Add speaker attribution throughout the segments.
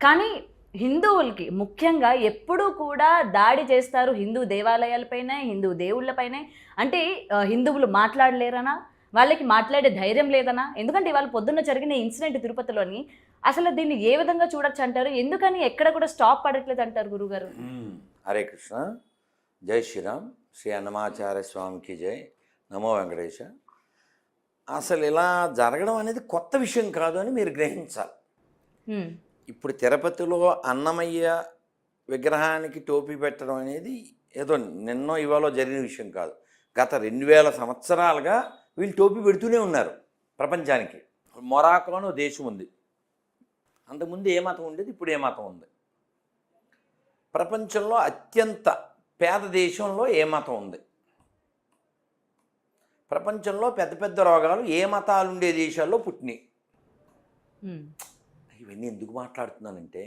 Speaker 1: కానీ హిందువులకి ముఖ్యంగా ఎప్పుడూ కూడా దాడి చేస్తారు హిందూ దేవాలయాలపైనే, హిందూ దేవుళ్ళపైనే. అంటే హిందువులు మాట్లాడలేరనా? వాళ్ళకి మాట్లాడే ధైర్యం లేదనా? ఎందుకంటే ఇవాళ పొద్దున్న జరిగిన ఇన్సిడెంట్ తిరుపతిలోని అసలు దీన్ని ఏ విధంగా చూడొచ్చంటారు? ఎందుకని ఎక్కడ కూడా స్టాప్ పడట్లేదంటారు గురువుగారు?
Speaker 2: హరే కృష్ణ, జై శ్రీరామ్, శ్రీ అన్నమాచార్య స్వామికి జై, నమో వెంకటేశ. అసలు ఇలా జరగడం అనేది కొత్త విషయం కాదు అని మీరు గ్రహించాలి.
Speaker 1: హ్మ్.
Speaker 2: ఇప్పుడు తిరుపతిలో అన్నమయ్య విగ్రహానికి టోపీ పెట్టడం అనేది ఏదో నిన్నో ఇవాళ జరిగిన విషయం కాదు. గత 2000 సంవత్సరాలుగా వీళ్ళు టోపీ పెడుతూనే ఉన్నారు ప్రపంచానికి. మొరాకో అని దేశం ఉంది, అంతకుముందు ఏ మతం ఉండేది, ఇప్పుడు ఏ మతం ఉంది. ప్రపంచంలో అత్యంత పేద దేశంలో ఏ మతం ఉంది. ప్రపంచంలో పెద్ద పెద్ద రోగాలు ఏ మతాలు ఉండే దేశాల్లో పుట్టినాయి. ఇవన్నీ ఎందుకు మాట్లాడుతున్నానంటే,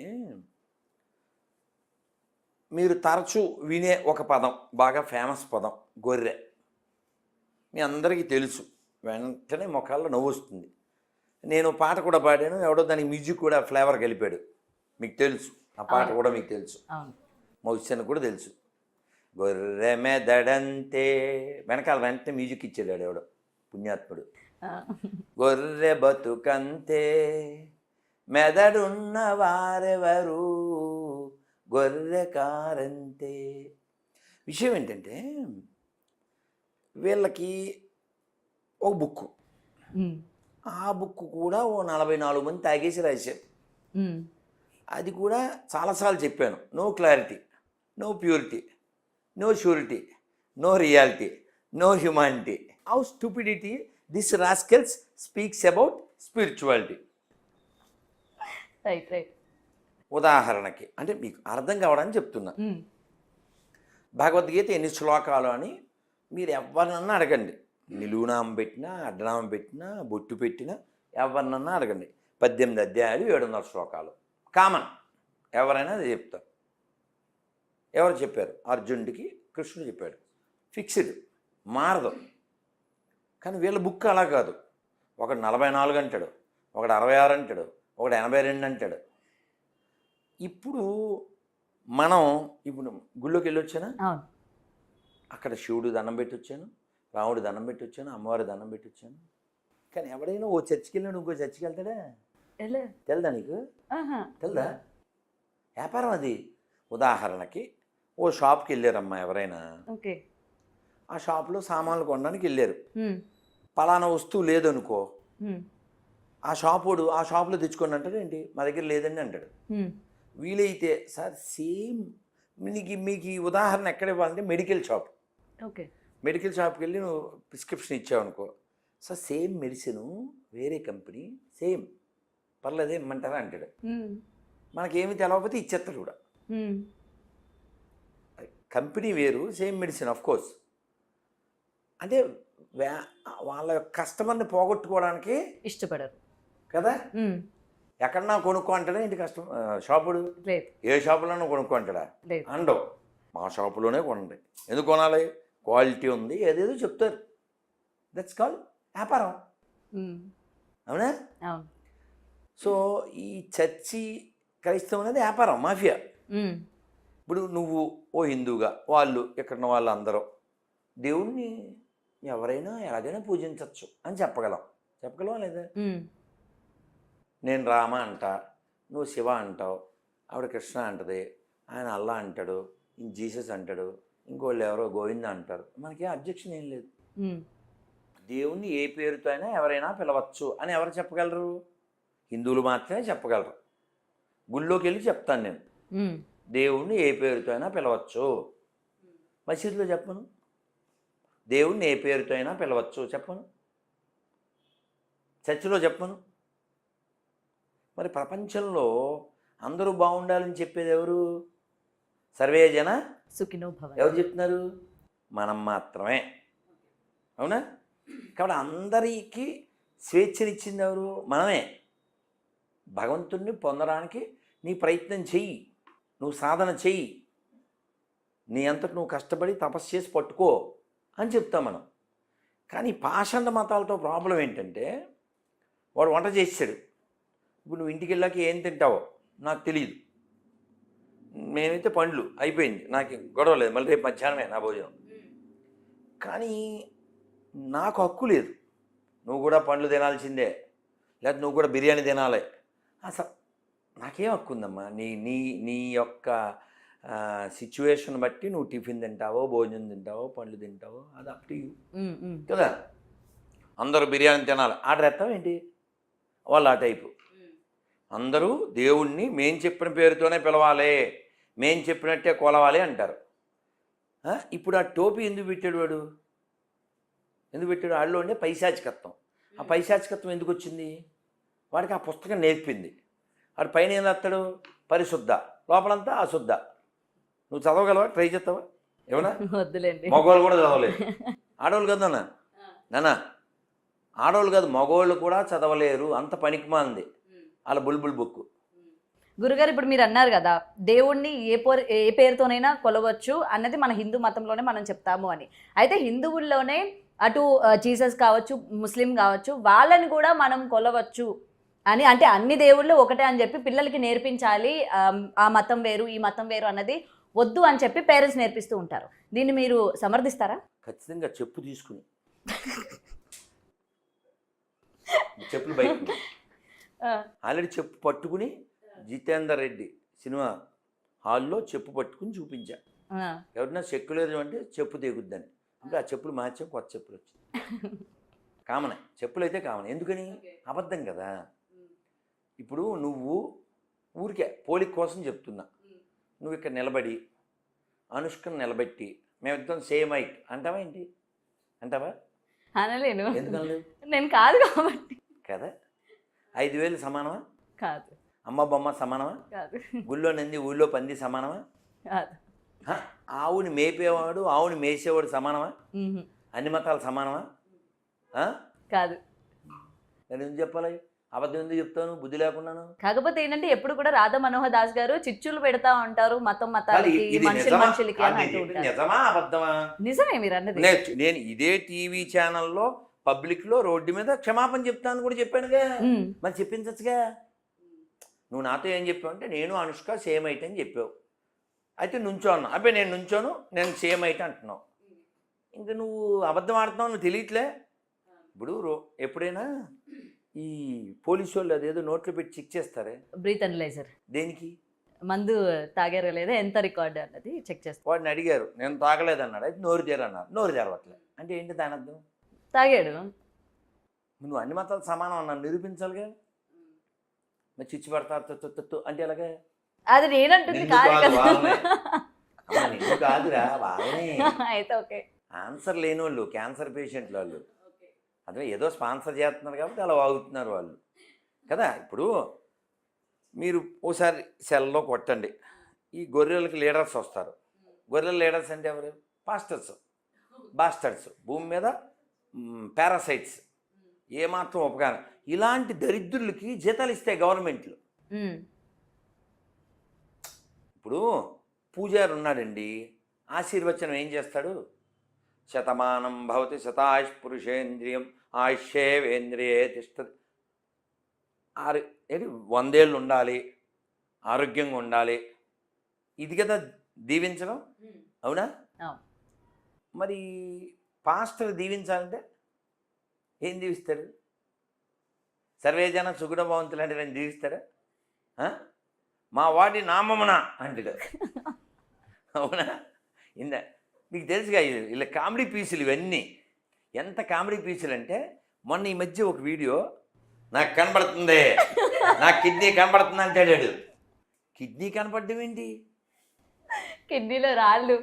Speaker 2: మీరు తరచూ వినే ఒక పదం, బాగా ఫేమస్ పదం, గొర్రె. మీ అందరికీ తెలుసు, వెంటనే ముఖాల్లో నవ్వు వస్తుంది. నేను పాట కూడా పాడాను, ఎవడో దానికి మ్యూజిక్ కూడా ఫ్లేవర్ కలిపాడు, మీకు తెలుసు. ఆ పాట కూడా మీకు తెలుసు, మౌస్యన్ కూడా తెలుసు. గొర్రె మెదడంతే, వెనకాల వెంటనే మ్యూజిక్ ఇచ్చాడు ఎవడో పుణ్యాత్ముడు. గొర్రె బతుకంతే, మెదడున్న వారెవరు, గొర్రె కారంతే. విషయం ఏంటంటే, వీళ్ళకి ఒక బుక్, ఆ బుక్ కూడా ఓ 44 మంది తాగేసి రాశారు. అది కూడా చాలాసార్లు చెప్పాను, no clarity, no purity, no surety, no reality, no humanity. How stupidity this rascals speaks about spirituality.
Speaker 1: Right right.
Speaker 2: ఉదాహరణకి అంటే మీకు అర్థం కావడానికి చెప్తున్నా. భగవద్గీత ఎన్ని శ్లోకాలు అని మీరు ఎవరినన్నా అడగండి, నిలువునామం పెట్టినా, అడ్డనామం పెట్టినా, బొట్టు పెట్టినా, ఎవరినన్నా అడగండి. 18 అధ్యాయాలు, 700 శ్లోకాలు కామన్, ఎవరైనా అది చెప్తారు. ఎవరు చెప్పారు? అర్జునుడికి కృష్ణుడు చెప్పాడు, ఫిక్స్డ్, మారదు. కానీ వీళ్ళ బుక్ అలా కాదు. ఒకడు 44 అంటాడు, ఒకడు 66 అంటాడు, ఒకడు 82 అంటాడు. ఇప్పుడు మనం గుళ్ళోకి వెళ్ళి వచ్చానా, అక్కడ శివుడు దండం పెట్టి వచ్చాను, రాముడు దండం పెట్టి వచ్చాను, అమ్మవారి దండం పెట్టి వచ్చాను. కానీ ఎవడైనా ఓ చర్చికి వెళ్ళాడు ఇంకో చర్చికి వెళ్తాడా? తెలదా నీకు? తెలదా? వ్యాపారం అది. ఉదాహరణకి ఓ షాప్కి వెళ్ళారమ్మా ఎవరైనా, ఆ షాప్లో సామాన్లు కొనడానికి వెళ్ళారు. పలానా వస్తువు లేదనుకో, ఆ షాపోడు ఆ షాప్లో తెచ్చుకోండి అంటాడు. ఏంటి మా దగ్గర లేదండి అంటాడు. వీలైతే సార్ సేమ్, మీకు ఈ ఉదాహరణ ఎక్కడ ఇవ్వాలంటే మెడికల్ షాప్. మెడికల్ షాప్కి వెళ్ళి నువ్వు ప్రిస్క్రిప్షన్ ఇచ్చావు అనుకో, సార్ సేమ్ మెడిసిన్ వేరే కంపెనీ, సేమ్ పర్లేదు ఏమంటారా అంటాడు. మనకేమి తెలవకపోతే ఇచ్చేస్తాడు కూడా. కంపెనీ వేరు, సేమ్ మెడిసిన్ ఆఫ్ కోర్స్. అంటే వాళ్ళ కస్టమర్ని పోగొట్టుకోవడానికి ఇష్టపడరు కదా. ఎక్కడన్నా కొనుక్కో అంటాడా ఏంటి షాపుడు? ఏ షాపులోనూ కొనుక్కో అంటాడా? అండవు. మా షాపులోనే కొనండి. ఎందుకు కొనాలి? క్వాలిటీ ఉంది, ఏదేదో చెప్తారు. దట్స్ కాల్ వ్యాపారం, అవునా? సో ఈ చర్చి క్రైస్తవం అనేది వ్యాపారం, మాఫియా. ఇప్పుడు నువ్వు ఓ హిందూగా, వాళ్ళు ఎక్కడున్న వాళ్ళు అందరూ దేవుణ్ణి ఎవరైనా ఎలాగైనా పూజించవచ్చు అని చెప్పగలవా లేదా? నేను రామ అంట, నువ్వు శివ అంటావు, ఆవిడ కృష్ణ అంటది, ఆయన అల్లా అంటాడు, జీసస్ అంటాడు, ఇంకోళ్ళు ఎవరో గోవింద అంటారు. మనకేం అబ్జెక్షన్ ఏం లేదు. దేవుణ్ణి ఏ పేరుతో అయినా ఎవరైనా పిలవచ్చు అని ఎవరు చెప్పగలరు? హిందువులు మాత్రమే చెప్పగలరు. గుళ్ళోకి వెళ్ళి చెప్తాను నేను, దేవుణ్ణి ఏ పేరుతో అయినా పిలవచ్చు. మసీదులో చెప్పను, దేవుణ్ణి ఏ పేరుతో అయినా పిలవచ్చు చెప్పను. చర్చిలో చెప్పను. మరి ప్రపంచంలో అందరూ బాగుండాలని చెప్పేది ఎవరు? సర్వే జన సుఖినో భవంతు. ఎవరు చెప్తున్నారు? మనం మాత్రమే, అవునా? కాబట్టి అందరికీ స్వేచ్ఛనిచ్చింది ఎవరు? మనమే. భగవంతుణ్ణి పొందడానికి నీ ప్రయత్నం చెయ్యి, నువ్వు సాధన చెయ్యి, నీ అంతటి నువ్వు కష్టపడి తపస్సు చేసి పట్టుకో అని చెప్తాం మనం. కానీ పాషండ మతాలతో ప్రాబ్లం ఏంటంటే, వాడు వంట చేసాడు, ఇప్పుడు నువ్వు ఇంటికి వెళ్ళాక ఏం తింటావో నాకు తెలియదు. మేమైతే పండ్లు అయిపోయింది, నాకు గొడవ లేదు, మళ్ళీ రేపు మధ్యాహ్నమే నా భోజనం. కానీ నాకు హక్కు లేదు, నువ్వు కూడా పండ్లు తినాల్సిందే, లేదా నువ్వు కూడా బిర్యానీ తినాలి. అసలు నాకేం హక్కు ఉందమ్మా? నీ నీ నీ యొక్క సిచ్యువేషన్ బట్టి నువ్వు టిఫిన్ తింటావో, భోజనం తింటావో, పండ్లు తింటావో, అది అప్ టు యూ కదా. అందరూ బిర్యానీ తినాలి ఆర్డర్ ఎత్తాం ఏంటి? వాళ్ళు ఆ టైపు. అందరూ దేవుణ్ణి మేం చెప్పిన పేరుతోనే పిలవాలి, మేం చెప్పినట్టే కొలవాలి అంటారు. ఇప్పుడు ఆ టోపీ ఎందుకు పెట్టాడు వాడు? ఎందుకు పెట్టాడు? ఆడిలో ఉండే పైశాచికత్వం. ఆ పైశాచికత్వం ఎందుకు వచ్చింది? వాడికి ఆ పుస్తకం నేర్పింది. వాడు పైన ఏం రాస్తాడు? పరిశుద్ధ, లోపలంతా అశుద్ధ. నువ్వు చదవగలవా? ట్రై చేస్తావా? ఏమన్నా?
Speaker 1: వద్దులేండి.
Speaker 2: మగవాళ్ళు కూడా చదవలేదు, ఆడవాళ్ళు కదా నాన్న, ఆడవాళ్ళు కాదు మగవాళ్ళు కూడా చదవలేరు, అంత పనికిమాలింది వాళ్ళ బుల్బుల్ బుక్.
Speaker 1: గురుగారు, ఇప్పుడు మీరు అన్నారు కదా దేవుణ్ణి ఏ పేరుతోనైనా కొలవచ్చు అన్నది మన హిందూ మతంలోనే మనం చెప్తాము అని. అయితే హిందువుల్లోనే అటు జీసస్ కావచ్చు, ముస్లిం కావచ్చు, వాళ్ళని కూడా మనం కొలవచ్చు అని, అంటే అన్ని దేవుళ్ళు ఒకటే అని చెప్పి పిల్లలకి నేర్పించాలి, ఆ మతం వేరు ఈ మతం వేరు అన్నది వద్దు అని చెప్పి పేరెంట్స్ నేర్పిస్తూ ఉంటారు. దీన్ని మీరు సమర్థిస్తారా?
Speaker 2: ఖచ్చితంగా. చెప్పు తీసుకుని చెప్పులు బయట ఆల్రెడీ చెప్పు పట్టుకుని జితేందర్ రెడ్డి సినిమా హాల్లో చెప్పు పట్టుకుని చూపించా. ఎవరైనా సెక్యులరిజం అంటే చెప్పు తెగుద్దని, అంటే ఆ చెప్పులు మార్చాం, కొత్త చెప్పులు వచ్చాయి. కామన్, చెప్పులు అయితే కామన్. ఎందుకని? అబద్ధం కదా. ఇప్పుడు నువ్వు ఊరికే పోలిక కోసం చెప్తున్నా, నువ్వు ఇక్కడ నిలబడి అనుష్కను నిలబెట్టి మేమిద్దరం సేమ్ హైట్ అంటావా ఏంటి? అంటావా?
Speaker 1: అనలేను,
Speaker 2: ఎందుకనలేదు?
Speaker 1: నేను కాదు కాబట్టి
Speaker 2: కదా. 5,000 సమానమా?
Speaker 1: కాదు.
Speaker 2: అమ్మ బొమ్మ సమానమా?
Speaker 1: కాదు.
Speaker 2: గుళ్ళో నంది ఊళ్ళో పంది సమానమా?
Speaker 1: కాదు.
Speaker 2: ఆవుని మేపేవాడు ఆవుని మేసేవాడు సమానమా? అన్ని మతాలు సమానమా?
Speaker 1: కాదు.
Speaker 2: నేను ఎందుకు చెప్పాలి? అబద్ధం ఎందుకు చెప్తాను బుద్ధి లేకున్నాను?
Speaker 1: కాకపోతే ఏంటంటే ఎప్పుడు కూడా రాధా మనోహర్ దాస్ గారు చిచ్చులు పెడతా ఉంటారు మతాలకి, మనుషులకి అని అంటూ ఉంటారు.
Speaker 2: నిజమా అబద్ధమా?
Speaker 1: నిజమే మీరు అన్నది.
Speaker 2: నేను ఇదే టీవీ ఛానల్లో పబ్లిక్ లో రోడ్డు మీద క్షమాపణ చెప్తాను కూడా చెప్పానుగా, మరి చెప్పించచ్చుగా. నువ్వు నాతో ఏం చెప్పావు అంటే నేను అనుష్క సేమ్ హైట్ అని చెప్పావు. అయితే నుంచో అన్నా, అబ్బాయి నేను నుంచోను, నేను సేమ్ హైట్ అంటున్నావు. ఇంకా నువ్వు అబద్ధం ఆడుతున్నావు, నువ్వు తెలియట్లే. ఇప్పుడు ఎప్పుడైనా ఈ పోలీసు వాళ్ళు అదేదో నోట్లో పెట్టి చెక్ చేస్తారే,
Speaker 1: బ్రీత్ అనలైజర్.
Speaker 2: దేనికి?
Speaker 1: మందు తాగారో లేదా, ఎంత రికార్డు అన్నది చెక్ చేస్తారు.
Speaker 2: వాడిని అడిగారు, నేను తాగలేదన్నాడు. అయితే నోరు తెరన్నారు, నోరు తెరవట్లే అంటే ఏంటి దాని అర్థం?
Speaker 1: తాగాడు.
Speaker 2: నువ్వు అన్ని మతాలు సమానం అన్నాను నిరూపించాలిగా. మరి చిచ్చి పడతా అంటే ఎలాగా?
Speaker 1: అది నేనంటుంది
Speaker 2: కాదురా వాళ్ళని.
Speaker 1: అయితే ఓకే.
Speaker 2: ఆన్సర్ లేని వాళ్ళు క్యాన్సర్ పేషెంట్లు వాళ్ళు, అదే ఏదో స్పాన్సర్ చేస్తున్నారు కాబట్టి అలా వాగుతున్నారు వాళ్ళు కదా. ఇప్పుడు మీరు ఓసారి సెల్లో కొట్టండి, ఈ గొర్రెలకి లీడర్స్ వస్తారు. గొర్రెల లీడర్స్ అంటే ఎవరు? పాస్టర్స్, బాస్టర్స్, భూమి మీద పారాసైట్స్, ఏమాత్రం ఉపకారం. ఇలాంటి దరిద్రులకి జీతాలు ఇస్తాయి గవర్నమెంట్లు. ఇప్పుడు పూజారి ఉన్నాడండి, ఆశీర్వచనం ఏం చేస్తాడు? శతమానం భవతి శతాయుష్ పురుషేంద్రియం ఆయుష్యేవేంద్రియే తిష్టతి. 100 ఏళ్ళు ఉండాలి, ఆరోగ్యంగా ఉండాలి, ఇది కదా దీవించడం, అవునా? మరి పాస్టర్ దీవించాలంటే ఏం దీవిస్తాడు? సర్వేజన సుగుణ భవంతులు అంటే నేను దీవిస్తాడా? మా వాడి నామమున అంటాడు, అవునా? మీకు తెలుసుగా ఇలా కామెడీ పీసులు ఇవన్నీ. ఎంత కామెడీ పీసులు అంటే, మొన్న ఈ మధ్య ఒక వీడియో, నాకు కనబడుతుంది, నా కిడ్నీ కనబడుతుంది అంటాడు. కిడ్నీ కనపడడం ఏంటి?
Speaker 1: కిడ్నీలో రాళ్ళు,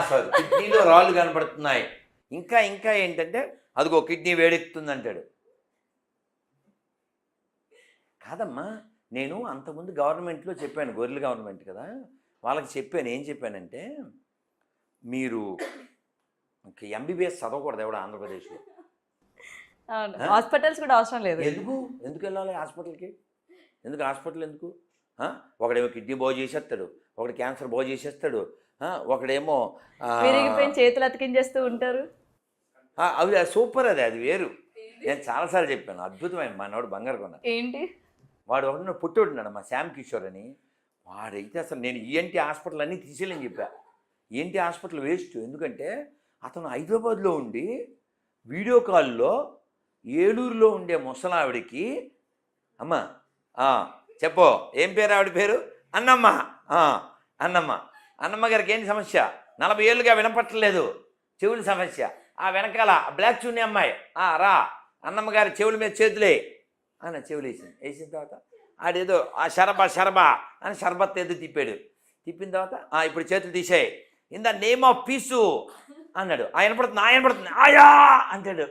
Speaker 2: సారీ కిడ్నీలో రాళ్ళు కనపడుతున్నాయి. ఇంకా ఇంకా ఏంటంటే అదిగో కిడ్నీ వేడెక్కుతుంది అంటాడు. కాదమ్మా, నేను అంతకుముందు గవర్నమెంట్లో చెప్పాను, గొర్రెల గవర్నమెంట్ కదా, వాళ్ళకి చెప్పాను. ఏం చెప్పానంటే, మీరు ఎంబీబీఎస్ చదవకూడదు ఎవడ ఆంధ్రప్రదేశ్లో.
Speaker 1: హాస్పిటల్స్ కూడా అవసరం లేదు.
Speaker 2: ఎందుకు వెళ్ళాలి హాస్పిటల్కి? ఎందుకు హాస్పిటల్ ఎందుకు? ఒకడేమో కిడ్నీ బాగు చేసేస్తాడు, ఒకటి క్యాన్సర్ బాగు చేసేస్తాడు, ఒకడేమో
Speaker 1: చేతులు అతికించేస్తూ ఉంటారు.
Speaker 2: అవి సూపర్, అది వేరు. నేను చాలాసార్లు చెప్పాను, అద్భుతమైన మనవాడు బంగారు కొన్న.
Speaker 1: ఏంటి?
Speaker 2: వాడు ఒకటి పుట్టోడున్నాడు, మా శ్యామ్ కిషోర్ అని. వాడైతే అసలు నేను ఈఎన్టీ హాస్పిటల్ అన్నీ తీసేయాలని చెప్పా. ENT hospital waste. ఎందుకంటే అతను హైదరాబాద్లో ఉండి వీడియో కాల్లో ఏలూరులో ఉండే ముసలావిడికి, అమ్మ చెప్పు ఏం పేరు ఆవిడ పేరు, అన్నమ్మ, అన్నమ్మ గారికి ఏంటి సమస్య, 40 ఏళ్ళుగా వినపట్టలేదు, చెవుల సమస్య, ఆ వెనకాల బ్లాక్ చున్నీ అమ్మాయి, రా అన్నమ్మ గారి చెవుల మీద చేతులే అన్న చెవులు వేసిన తర్వాత ఆడేదో ఆ షరబా అని షర్బత్ ఏదో తిప్పిన తర్వాత ఇప్పుడు చేతులు తీసేయి, in the name of peace అన్నాడు. వినపడుతుంది ఆయా అంటాడు.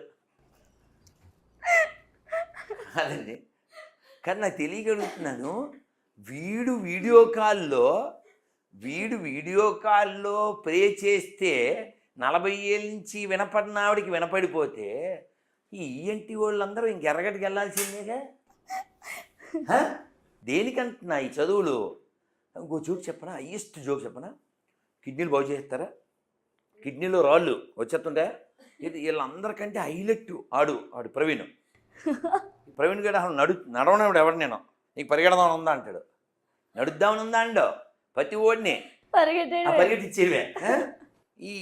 Speaker 2: అదండి. కానీ నాకు తెలియగలుగుతున్నాను, వీడు వీడియో కాల్లో ప్రే చేస్తే 40 ఏళ్ళ నుంచి వినపడిన ఆవిడికి వినపడిపోతే ఈ ఈఎన్టీ వాళ్ళందరూ ఇంకెర్రగడ్డకి వెళ్ళాల్సిందేగా. దేనికంటున్నా ఈ చదువులు? ఇంకో జోక్ చెప్పనా, హైయెస్ట్ జోక్ చెప్పనా, కిడ్నీలు బాగు చేస్తారా, కిడ్నీలో రాళ్ళు వచ్చేస్తుంటే ఇది వీళ్ళందరికంటే హైలైట్ ఆడు ప్రవీణ్ గారు అసలు నడవనప్పుడు ఎవడు నేను నీకు పరిగెడదామని ఉందా అంటాడు. నడుద్దామని ఉందా అండో ప్రతి ఓడిని పరిగెట్టిచ్చేవే.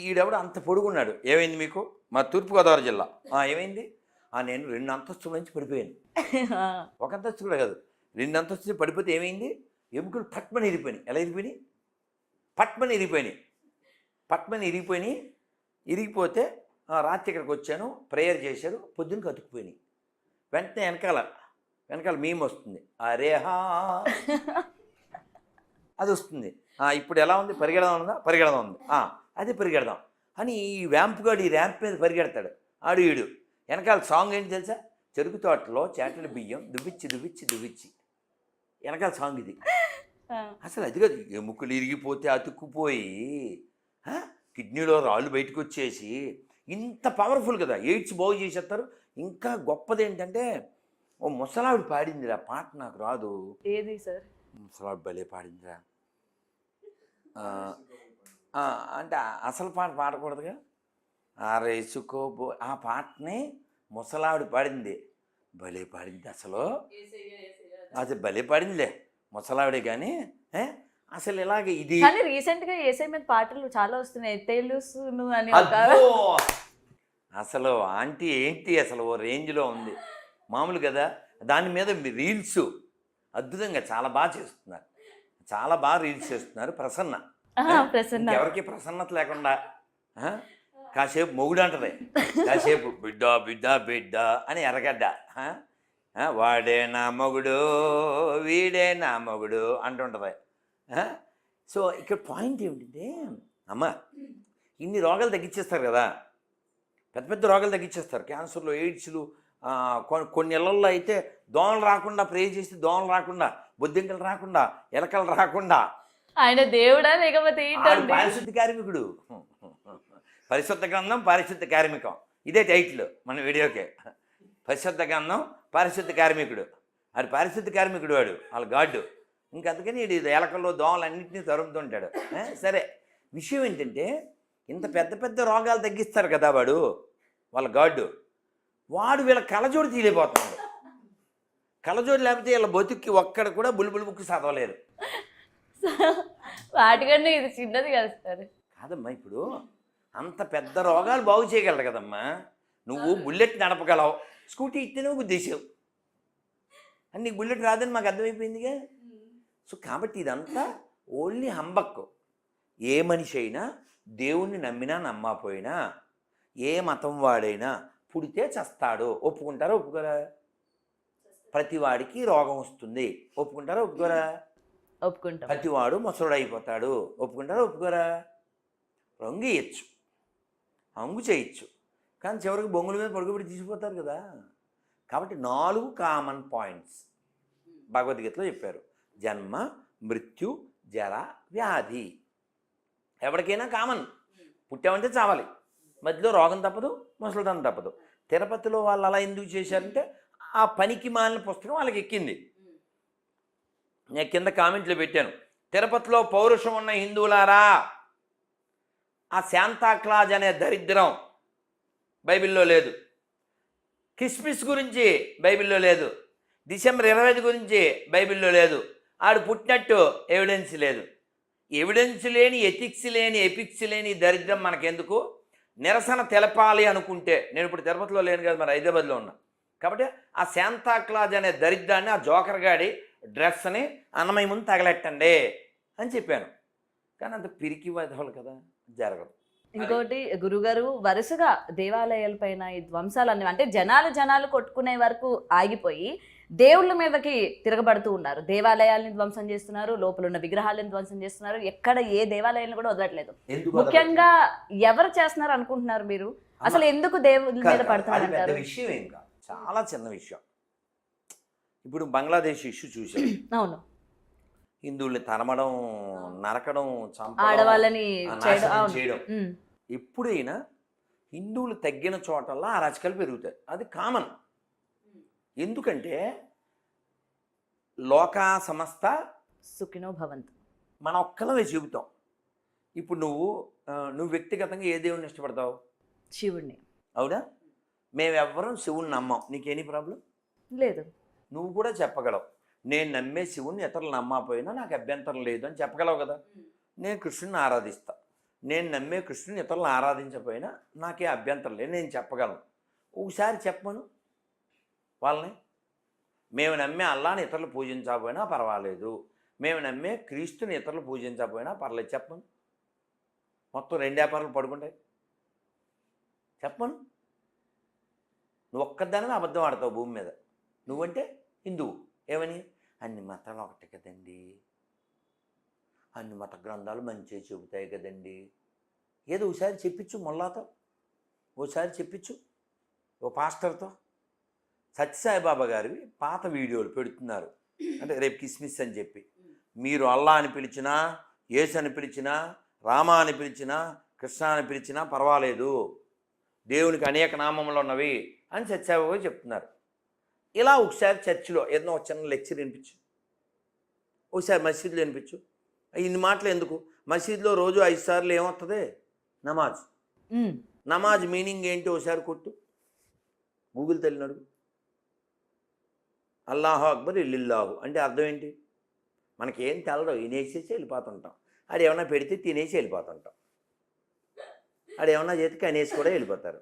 Speaker 2: ఈడెవడు అంత పొడుగున్నాడు. ఏమైంది మీకు? మా తూర్పుగోదావరి జిల్లా. ఏమైంది? నేను 2 అంతస్తుల నుంచి పడిపోయాను. ఒక అంతస్తు కూడా కాదు, 2 అంతస్తులు పడిపోతే ఏమైంది? ఎముకలు పట్మని ఇరిగిపోయినాయి. ఎలా ఇరిగిపోయినాయి? పట్మని ఇరిగిపోతే రాత్రి ఇక్కడికి వచ్చాను, ప్రేయర్ చేశారు, పొద్దున్నకి అతుక్కుపోయినాయి. వెంటనే వెనకాల మేము వస్తుంది, అరేహా అది వస్తుంది. ఇప్పుడు ఎలా ఉంది? పరిగెడదాం ఉంది. అదే పరిగెడదాం అని ఈ ర్యాంప్ మీద పరిగెడతాడు ఈడు. వెనకాల సాంగ్ ఏంటి తెలుసా? చెరుకు తోటలో చేటల బియ్యం దువ్విచ్చి వెనకాల సాంగ్ ఇది. అసలు అది కాదు, ఎముకలు ఇరిగిపోతే అతుక్కుపోయి కిడ్నీలో రాళ్ళు బయటకు వచ్చేసి ఇంత పవర్ఫుల్ కదా, ఎయిడ్స్ బాగు చేసేస్తారు. ఇంకా గొప్పది ఏంటంటే ఓ ముసలావిడ పాడిందిరా పాట, నాకు రాదు.
Speaker 1: ఏది సార్?
Speaker 2: ముసలావిడ భలే పాడిందిరా. అంటే అసలు పాట పాడకూడదుగా. రేసుకోబో ఆ పాటని ముసలావిడ పాడింది, భలే పాడింది. అసలు భలే పాడిందిలే ముసలావిడే. కానీ అసలు ఇలాగ ఇది
Speaker 1: రీసెంట్ గా ఏసై మీద పాటలు చాలా వస్తున్నాయి, తెలుసును అని.
Speaker 2: అసలు ఆంటీ ఏంటి అసలు ఓ రేంజ్లో ఉంది, మామూలు కదా. దాని మీద రీల్స్ అద్భుతంగా చాలా బాగా చేస్తున్నారు, రీల్స్ చేస్తున్నారు. ప్రసన్న ఎవరికి ప్రసన్నత లేకుండా కాసేపు మొగుడు అంటది, కాసేపు బిడ్డ అని ఎర్రగడ్డ, వాడే నా మొగుడు వీడే నా మొగుడు అంటుంటుంది. సో ఇక్కడ పాయింట్ ఏమిటంటే, అమ్మ ఇన్ని రోగాలు తగ్గించేస్తారు కదా, పెద్ద రోగాలు తగ్గించేస్తారు, క్యాన్సర్లు, ఎయిడ్స్లు. కొన్ని ఇళ్లలో అయితే దోమలు రాకుండా ప్రే చేసి దోమలు రాకుండా, బొద్దింకలు రాకుండా, ఎలకలు రాకుండా.
Speaker 1: ఆయన దేవుడా లేకపోతే
Speaker 2: పారిశుద్ధ కార్మికుడు. పరిశుద్ధ గ్రంథం పారిశుద్ధ కార్మికం, ఇదే టైటిల్ మన వీడియోకే. పరిశుద్ధ గ్రంథం పారిశుద్ధ కార్మికుడు. అది పారిశుద్ధ కార్మికుడు వాడు, వాళ్ళ గాడ్డు. ఇంకంతకని ఇది ఎలకల్లో దోమలు అన్నింటినీ తరుముతుంటాడు. సరే, విషయం ఏంటంటే ఇంత పెద్ద రోగాలు తగ్గిస్తారు కదా వాడు, వాళ్ళ గాడ్డు. వాడు వీళ్ళ కళ్ళజోడు తీయలేకపోతున్నాడు. కళ్ళజోడు లేకపోతే వీళ్ళ బతుక్కి ఒక్కడ కూడా బుల్బుల్ బుక్ చదవలేరు.
Speaker 1: వాటికన్నా ఇది చిన్నది కదా సార్.
Speaker 2: కాదమ్మా, ఇప్పుడు అంత పెద్ద రోగాలు బాగు చేయగలరు కదమ్మా. నువ్వు బుల్లెట్ నడపగలవు, స్కూటీ ఇస్తేనే గుద్దేసావు అని, నీకు బుల్లెట్ రాదని మాకు అర్థమైపోయిందిగా. సో కాబట్టి ఇదంతా ఓన్లీ హంబక్. ఏ మనిషి అయినా దేవుణ్ణి నమ్మినా నమ్మకపోయినా, ఏ మతం వాడైనా పుడితే చస్తాడు. ఒప్పుకుంటారా ఒప్పుకోరా? ప్రతివాడికి రోగం వస్తుంది. ఒప్పుకుంటారా ఒప్పుకోరా?
Speaker 1: ఒప్పుకుంటాం.
Speaker 2: ప్రతివాడు ముసలుడు అయిపోతాడు. ఒప్పుకుంటారా ఒప్పుకోరా? రంగేయచ్చు, అంగు చేయొచ్చు, కానీ చివరికి బొంగుల మీద పడుకోబెట్టి తీసిపోతారు కదా. కాబట్టి 4 కామన్ పాయింట్స్ భగవద్గీతలో చెప్పారు. జన్మ, మృత్యు, జర, వ్యాధి. ఎవరికైనా కామన్, పుట్టామంటే చావాలి, మధ్యలో రోగం తప్పదు, ముసలితనం తప్పదు. తిరుపతిలో వాళ్ళు అలా ఎందుకు చేశారంటే ఆ పనికి మాలిన పుస్తకం వాళ్ళకి ఎక్కింది. నేను కింద కామెంట్లో పెట్టాను, తిరుపతిలో పౌరుషం ఉన్న హిందువులారా, ఆ శాంతాక్లాజ్ అనే దరిద్రం బైబిల్లో లేదు. క్రిస్మస్ గురించి బైబిల్లో లేదు. డిసెంబర్ 25 గురించి బైబిల్లో లేదు. ఆడు పుట్టినట్టు ఎవిడెన్స్ లేదు. ఎవిడెన్స్ లేని, ఎథిక్స్ లేని, ఎపిక్స్ లేని దరిద్రం మనకెందుకు? నిరసన తెలపాలి అనుకుంటే, నేను ఇప్పుడు తిరుపతిలో లేను కదా, మరి హైదరాబాద్లో ఉన్నా కాబట్టి ఆ శాంతాక్లాజ్ అనే దరిద్రాన్ని, ఆ జోకర్ గాడి డ్రెస్ని అన్నమయ్య ముందు తగలెట్టండి అని చెప్పాను. కానీ అంత పిరికి వదవాలి కదా, జరగదు.
Speaker 1: ఇంకోటి గురుగారు, వరుసగా దేవాలయాలపైన ఈ ధ్వంసాలన్నీ అంటే జనాలు కొట్టుకునే వరకు ఆగిపోయి దేవుళ్ళ మీదకి తిరగబడుతూ ఉన్నారు. దేవాలయాల్ని ధ్వంసం చేస్తున్నారు, లోపల ఉన్న విగ్రహాలను ధ్వంసం చేస్తున్నారు. ఎక్కడ ఏ దేవాలయాలను కూడా వదలట్లేదు. ముఖ్యంగా ఎవరు చేస్తున్నారు అనుకుంటున్నారు మీరు? అసలు ఎందుకు దేవుళ్ళ మీద పడుతున్నారు
Speaker 2: పెద్ద
Speaker 1: అంటారు?
Speaker 2: విషయం ఏం కాదు, చాలా చిన్న విషయం. ఇప్పుడు బంగ్లాదేశ్ ఇష్యూ చూసాం.
Speaker 1: అవును,
Speaker 2: హిందువుల్ని తరమడం, నరకడం, చంపడం,
Speaker 1: ఆడవాళ్ళని
Speaker 2: నాశనం చేయడం.
Speaker 1: ఉమ్,
Speaker 2: ఎప్పుడైనా హిందువులు తగ్గిన చోటల్లా అరాచకాలు పెరుగుతాయి. అది కామన్. ఎందుకంటే లోకా సమస్త
Speaker 1: సుఖినో భవంతు.
Speaker 2: మన ఒక్కలమే చెబుతాం. ఇప్పుడు నువ్వు వ్యక్తిగతంగా ఏ దేవుడిని ఇష్టపడతావు?
Speaker 1: శివుణ్ణి.
Speaker 2: అవునా? మేమెవ్వరం శివుణ్ణి నమ్మం. నీకేనీ ప్రాబ్లం
Speaker 1: లేదు.
Speaker 2: నువ్వు కూడా చెప్పగలవు, నేను నమ్మే శివుణ్ణి ఇతరులు నమ్మకపోయినా నాకు అభ్యంతరం లేదు అని చెప్పగలవు కదా. నేను కృష్ణుని ఆరాధిస్తా, నేను నమ్మే కృష్ణుని ఇతరులను ఆరాధించకపోయినా నాకే అభ్యంతరం లేదు, నేను చెప్పగలను. ఒకసారి చెప్పను వాళ్ళని. మేము నమ్మే అల్లాని ఇతరులు పూజించకపోయినా పర్వాలేదు, మేము నమ్మే క్రీస్తుని ఇతరులు పూజించకపోయినా పర్లేదు, చెప్పను. మొత్తం 2 వ్యాపారాలు పడుకుంటాయి. చెప్పను. నువ్వు ఒక్కదానివే అబద్ధం ఆడతావు భూమి మీద. నువ్వంటే హిందువు. ఏమని? అన్ని మతాలు ఒకటే కదండి, అన్ని మత గ్రంథాలు మంచిగా చెబుతాయి కదండి. ఏదో ఒకసారి చెప్పించు మొల్లాతో, ఓసారి చెప్పించు ఓ పాస్టర్తో. సత్యసాయిబాబా గారివి పాత వీడియోలు పెడుతున్నారు. అంటే రేపు కిస్మిస్ అని చెప్పి, మీరు అల్లా అని పిలిచినా, యేసు అని పిలిచినా, రామ అని పిలిచినా, కృష్ణ అని పిలిచినా పర్వాలేదు, దేవునికి అనేక నామములు ఉన్నవి అని సత్యసాయిబాబా చెప్తున్నారు. ఇలా ఒకసారి చర్చిలో ఏదైనా ఒక చిన్న లెక్చర్ వినిపించు, ఒకసారి మసీదులో వినిపించు. ఇన్ని మాటలు ఎందుకు? మసీదులో రోజు 5 సార్లు ఏమవుతుంది? నమాజ్. నమాజ్ మీనింగ్ ఏంటి ఒకసారి కొట్టు, గూగుల్ తల్లిని అడుగు. అల్లాహు అక్బర్ ఇల్లిల్లాహు అంటే అర్థం ఏంటి? మనకేం తెలదు, వినేసేసి వెళ్ళిపోతుంటాం. అది ఏమన్నా పెడితే తినేసి వెళ్ళిపోతుంటాం, అది ఏమన్నా చేతికి అనేసి కూడా వెళ్ళిపోతారు.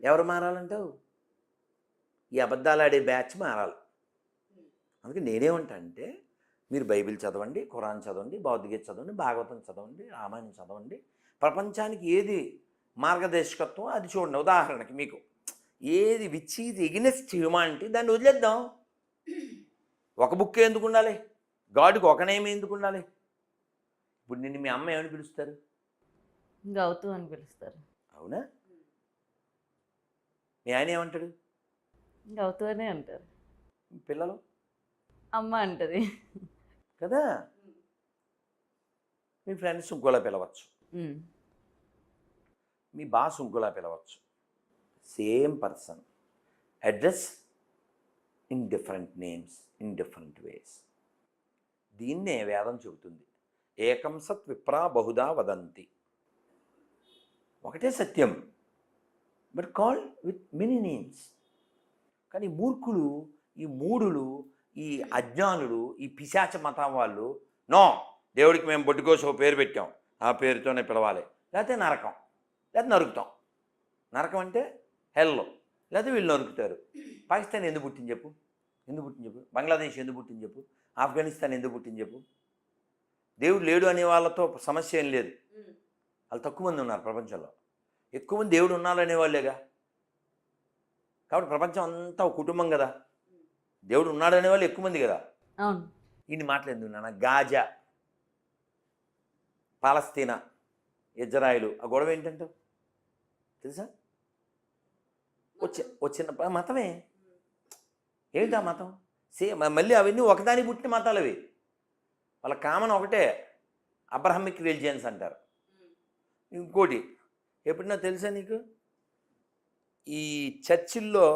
Speaker 2: ఎవరు మారాలంటావు? ఈ అబద్ధాలు ఆడే బ్యాచ్ మారాలి. అందుకే నేనేమంటానంటే, మీరు బైబిల్ చదవండి, ఖురాన్ చదవండి, భగవద్గీత చదవండి, భాగవతం చదవండి, రామాయణం చదవండి. ప్రపంచానికి ఏది మార్గదర్శకత్వం అది చూడండి. ఉదాహరణకి మీకు ఏది విచ్ ఈజ్ ఎగెనెస్ట్ హ్యూమానిటీ దాన్ని వదిలేద్దాం. ఒక బుక్ ఎందుకు ఉండాలి? గాడ్కి ఒక నేమ్ ఎందుకు ఉండాలి? ఇప్పుడు నిన్ను మీ అమ్మ ఏమని పిలుస్తారు?
Speaker 1: గౌతు అని పిలుస్తారు.
Speaker 2: అవునా? మీ ఆయన ఏమంటాడు?
Speaker 1: గౌతు అనే అంటారు.
Speaker 2: పిల్లలు
Speaker 1: అమ్మ అంటది
Speaker 2: కదా. మీ ఫ్రెండ్స్ ఇంకోలా పిలవచ్చు, మీ బాస్ ఇంకోలా పిలవచ్చు. Same person, address in different names, in different ways. దీన్నే వేదం చెబుతుంది. ఏకం సత్ విప్రా బహుదా వదంతి. ఒకటే సత్యం, but called with many names. కానీ మూర్ఖులు, ఈ మూఢులు, ఈ అజ్ఞానులు, ఈ పిశాచ మతం వాళ్ళు, నో, దేవుడికి మేము బొడ్డుకోసం పేరు పెట్టాం, ఆ పేరుతోనే పిలవాలి, లేకపోతే నరకం, లేకపోతే నరుకుతాం. నరకం అంటే హెల్లో, లేకపోతే వీళ్ళు నరుకుతారు. పాకిస్తాన్ ఎందుకు పుట్టింది చెప్పు? ఎందుకు పుట్టింది చెప్పు? బంగ్లాదేశ్ ఎందుకు పుట్టింది చెప్పు? ఆఫ్ఘనిస్తాన్ ఎందుకు పుట్టింది చెప్పు? దేవుడు లేడు అనే వాళ్ళతో సమస్య ఏం లేదు. వాళ్ళు తక్కువ మంది ఉన్నారు ప్రపంచంలో, ఎక్కువ మంది దేవుడు ఉన్నారనే వాళ్ళేగా. కాబట్టి ప్రపంచం అంతా ఒక కుటుంబం కదా, దేవుడు ఉన్నాడనే వాళ్ళు ఎక్కువ మంది కదా.
Speaker 1: అవును.
Speaker 2: ఇన్ని మాటలు ఎందుకు నాన్న? గాజా, పాలస్తీనా, ఇజ్రాయిలు, ఆ గొడవ ఏంటంటావు తెలుసా? వచ్చిన మతమే. ఏంటి ఆ మతం? మళ్ళీ అవన్నీ ఒకదానికి పుట్టిన మతాలు అవి. వాళ్ళ కామన్ ఒకటే, అబ్రహమిక్ రిలిజియన్స్ అంటారు. ఇంకోటి ఎప్పుడన్నా తెలుసా నీకు? ఈ చర్చిల్లో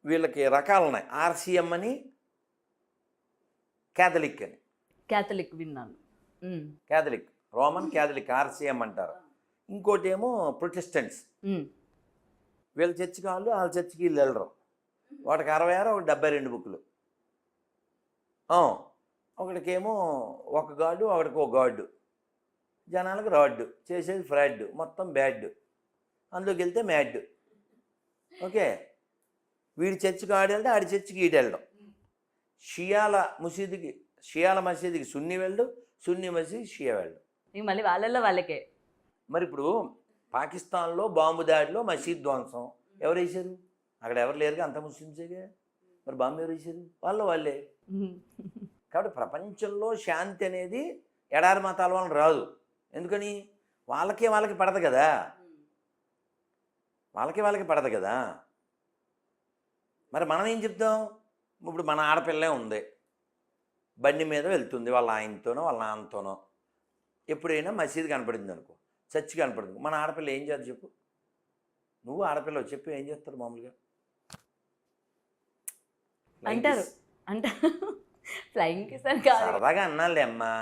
Speaker 2: వీళ్ళకి రకాలు ఉన్నాయి. ఆర్సిఎం అని, క్యాథలిక్ అని.
Speaker 1: క్యాథలిక్ విన్నాను.
Speaker 2: క్యాథలిక్, రోమన్ క్యాథలిక్, ఆర్సిఎం అంటారు. ఇంకోటి ఏమో ప్రొటెస్టెంట్స్. వీళ్ళ చర్చికి వాళ్ళు, వాళ్ళ చర్చికి వీళ్ళు వెళ్ళరు. ఒకటికి 66, ఒకటి 72 బుక్కులు. ఒకటికేమో ఒక గాడు, ఒకటికి ఒక గాడు. జనాలకు రాడ్డు, చేసేది ఫ్రాడ్, మొత్తం బ్యాడ్. అందులోకి వెళ్తే మ్యాడ్. ఓకే, వీడి చర్చికి ఆడి వెళ్తే ఆడి చర్చికి ఈడు వెళ్ళడం. షియాల మసీదుకి సున్నీ వెళ్ళడు, సున్నీ మసీద్ షియా వెళ్ళడు.
Speaker 1: ఇంక మళ్ళీ వాళ్ళల్లో వాళ్ళకే.
Speaker 2: మరి ఇప్పుడు పాకిస్తాన్లో బాంబు దాడిలో మసీద్ ధ్వంసం ఎవరు వేసారు? అక్కడ ఎవరు లేరుగా, అంత ముస్లిమ్సేగా. మరి బాంబు ఎవరు వేసారు? వాళ్ళే. కాబట్టి ప్రపంచంలో శాంతి అనేది ఎడారి మతాల వలన రాదు. ఎందుకని? వాళ్ళకి పడదు కదా. వాళ్ళకి పడదు కదా. మరి మనం ఏం చెప్తాం? ఇప్పుడు మన ఆడపిల్లే ఉంది, బండి మీద వెళ్తుంది వాళ్ళ ఆయనతోనో వాళ్ళ నాన్నతోనో. ఎప్పుడైనా మసీదు కనపడింది అనుకో, చర్చి కనపడింది, మన ఆడపిల్ల ఏం చేద్దాం చెప్పు? నువ్వు ఆడపిల్ల చెప్పు, ఏం చేస్తారు మామూలుగా?
Speaker 1: అంటారు ఫ్లయింగ్ కిస్ అని కాదు,
Speaker 2: సరదాగా అన్నాలే అమ్మా.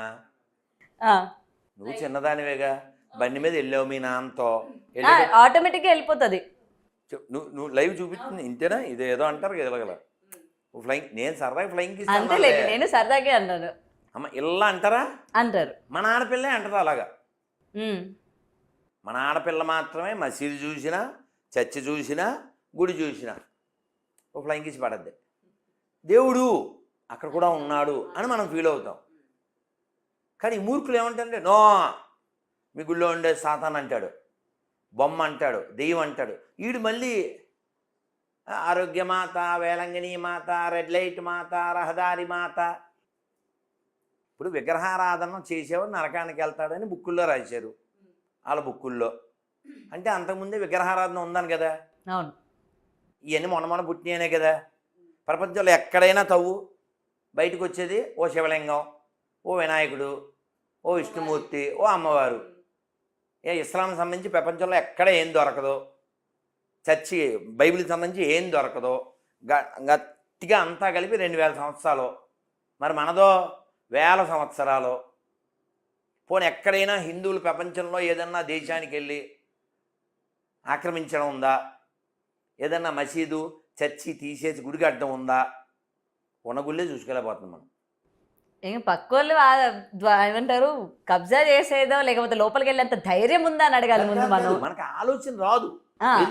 Speaker 2: నువ్వు చిన్నదానివేగా, బండి మీద వెళ్ళావు మీ నాన్నతో,
Speaker 1: ఆటోమేటిక్గా వెళ్ళిపోతుంది.
Speaker 2: నువ్వు లైవ్ చూపిస్తుంది ఇంతేనా? ఇది ఏదో అంటారు కదా ఫ్లయింగ్. నేను సరదాగా ఫ్లయింగ్ కిస్
Speaker 1: అంతేలేదు, నేను సరదాగే అన్నాను.
Speaker 2: అమ్మ ఇలా అంటారా?
Speaker 1: అంటారు.
Speaker 2: మన ఆడపిల్లే అంటారు అలాగా. మన ఆడపిల్ల మాత్రమే మసీదు చూసినా, చర్చి చూసినా, గుడి చూసినా ఒక ఫ్లయింగ్ కిస్ పడద్ది. దేవుడు అక్కడ కూడా ఉన్నాడు అని మనం ఫీల్ అవుతాం. కానీ ఈ మూర్ఖులు ఏమంటారంటే, నో, మీ గుళ్ళో ఉండే సాతాన్ అంటాడు, బొమ్మ అంటాడు, దెయ్యం అంటాడు. వీడు మళ్ళీ ఆరోగ్యమాత, వేలంగిని మాత, రెడ్ లైట్ మాత, రహదారి మాత. ఇప్పుడు విగ్రహారాధన చేసేవాడు నరకానికి వెళ్తాడని బుక్కుల్లో రాశారు, వాళ్ళ బుక్కుల్లో. అంటే అంతకుముందే విగ్రహారాధన ఉందని కదా.
Speaker 1: అవును,
Speaker 2: ఇవన్నీ మొన్న పుట్టినాయనే కదా. ప్రపంచంలో ఎక్కడైనా తవ్వు, బయటకు వచ్చేది ఓ శివలింగం, ఓ వినాయకుడు, ఓ విష్ణుమూర్తి, ఓ అమ్మవారు. ఇస్లాం సంబంధించి ప్రపంచంలో ఎక్కడ ఏం దొరకదో, చర్చి బైబిల్కి సంబంధించి ఏం దొరకదో, గట్టిగా అంతా కలిపి 2000 సంవత్సరాలు. మరి మనదో 1000 సంవత్సరాలు. పోనీ ఎక్కడైనా హిందువులు ప్రపంచంలో ఏదన్నా దేశానికి వెళ్ళి ఆక్రమించడం ఉందా? ఏదన్నా మసీదు, చర్చి తీసేసి గుడికి అడ్డం ఉందా? ఉన్న గుళ్ళే చూసుకెళ్ళిపోతున్నాం మనం.
Speaker 1: ఏం పక్క వాళ్ళు ఏమంటారు, కబ్జా చేసేదో లేకపోతే లోపలికి వెళ్ళేంత ధైర్యం ఉందా అని అడగాలి ముందు మనం.
Speaker 2: మనకు ఆలోచన రాదు.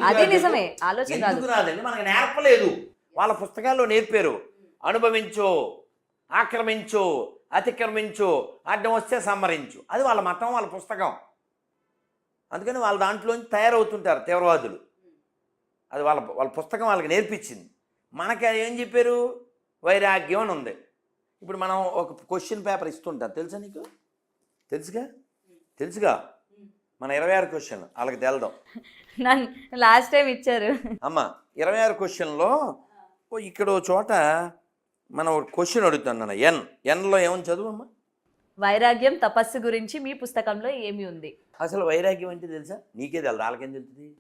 Speaker 1: అది నిజమే, ఆలోచన
Speaker 2: రాదండి, మనకు నేర్పలేదు. వాళ్ళ పుస్తకాల్లో నేర్పారు, అనుభవించు, ఆక్రమించు, అతిక్రమించు, అడ్డం వస్తే సంహరించు. అది వాళ్ళ మతం, వాళ్ళ పుస్తకం. అందుకని వాళ్ళ దాంట్లోంచి తయారవుతుంటారు తీవ్రవాదులు. అది వాళ్ళ పుస్తకం వాళ్ళకి నేర్పించింది. మనకి ఏం చెప్పారు? వైరాగ్యం అని ఉంది. ఇప్పుడు మనం ఒక క్వశ్చన్ పేపర్ ఇస్తుంటాం, తెలుసా నీకు? తెలుసుగా మన 26 క్వశ్చన్ వాళ్ళకి తెలదాం.
Speaker 1: లాస్ట్ టైం ఇచ్చారు
Speaker 2: అమ్మ. 26 క్వశ్చన్లో ఇక్కడ చోట మనం ఒక క్వశ్చన్ అడుగుతున్నాను. ఎన్లో ఏమని చదువు అమ్మా?
Speaker 1: వైరాగ్యం తపస్సు గురించి మీ పుస్తకంలో ఏమి ఉంది?
Speaker 2: అసలు వైరాగ్యం అంటే తెలుసా? నీకే తెలదు, వాళ్ళకేం తెలుస్తుంది?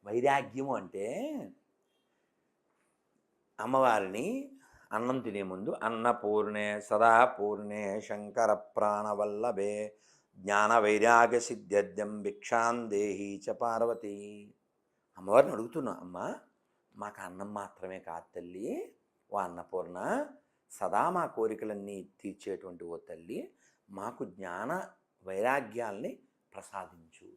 Speaker 2: వైరాగ్యము అంటే అమ్మవారిని అన్నం తినే ముందు అన్నపూర్ణే సదాపూర్ణే శంకర ప్రాణవల్లభే జ్ఞాన వైరాగ్య సిద్ధ్యర్థం భిక్షాం దేహి చ పార్వతి. అమ్మవారిని అడుగుతున్నా, అమ్మ మాకు అన్నం మాత్రమే కాదు తల్లి, ఓ అన్నపూర్ణ, సదా మా కోరికలన్నీ తీర్చేటువంటి ఓ తల్లి, మాకు జ్ఞాన వైరాగ్యాల్ని ప్రసాదించు.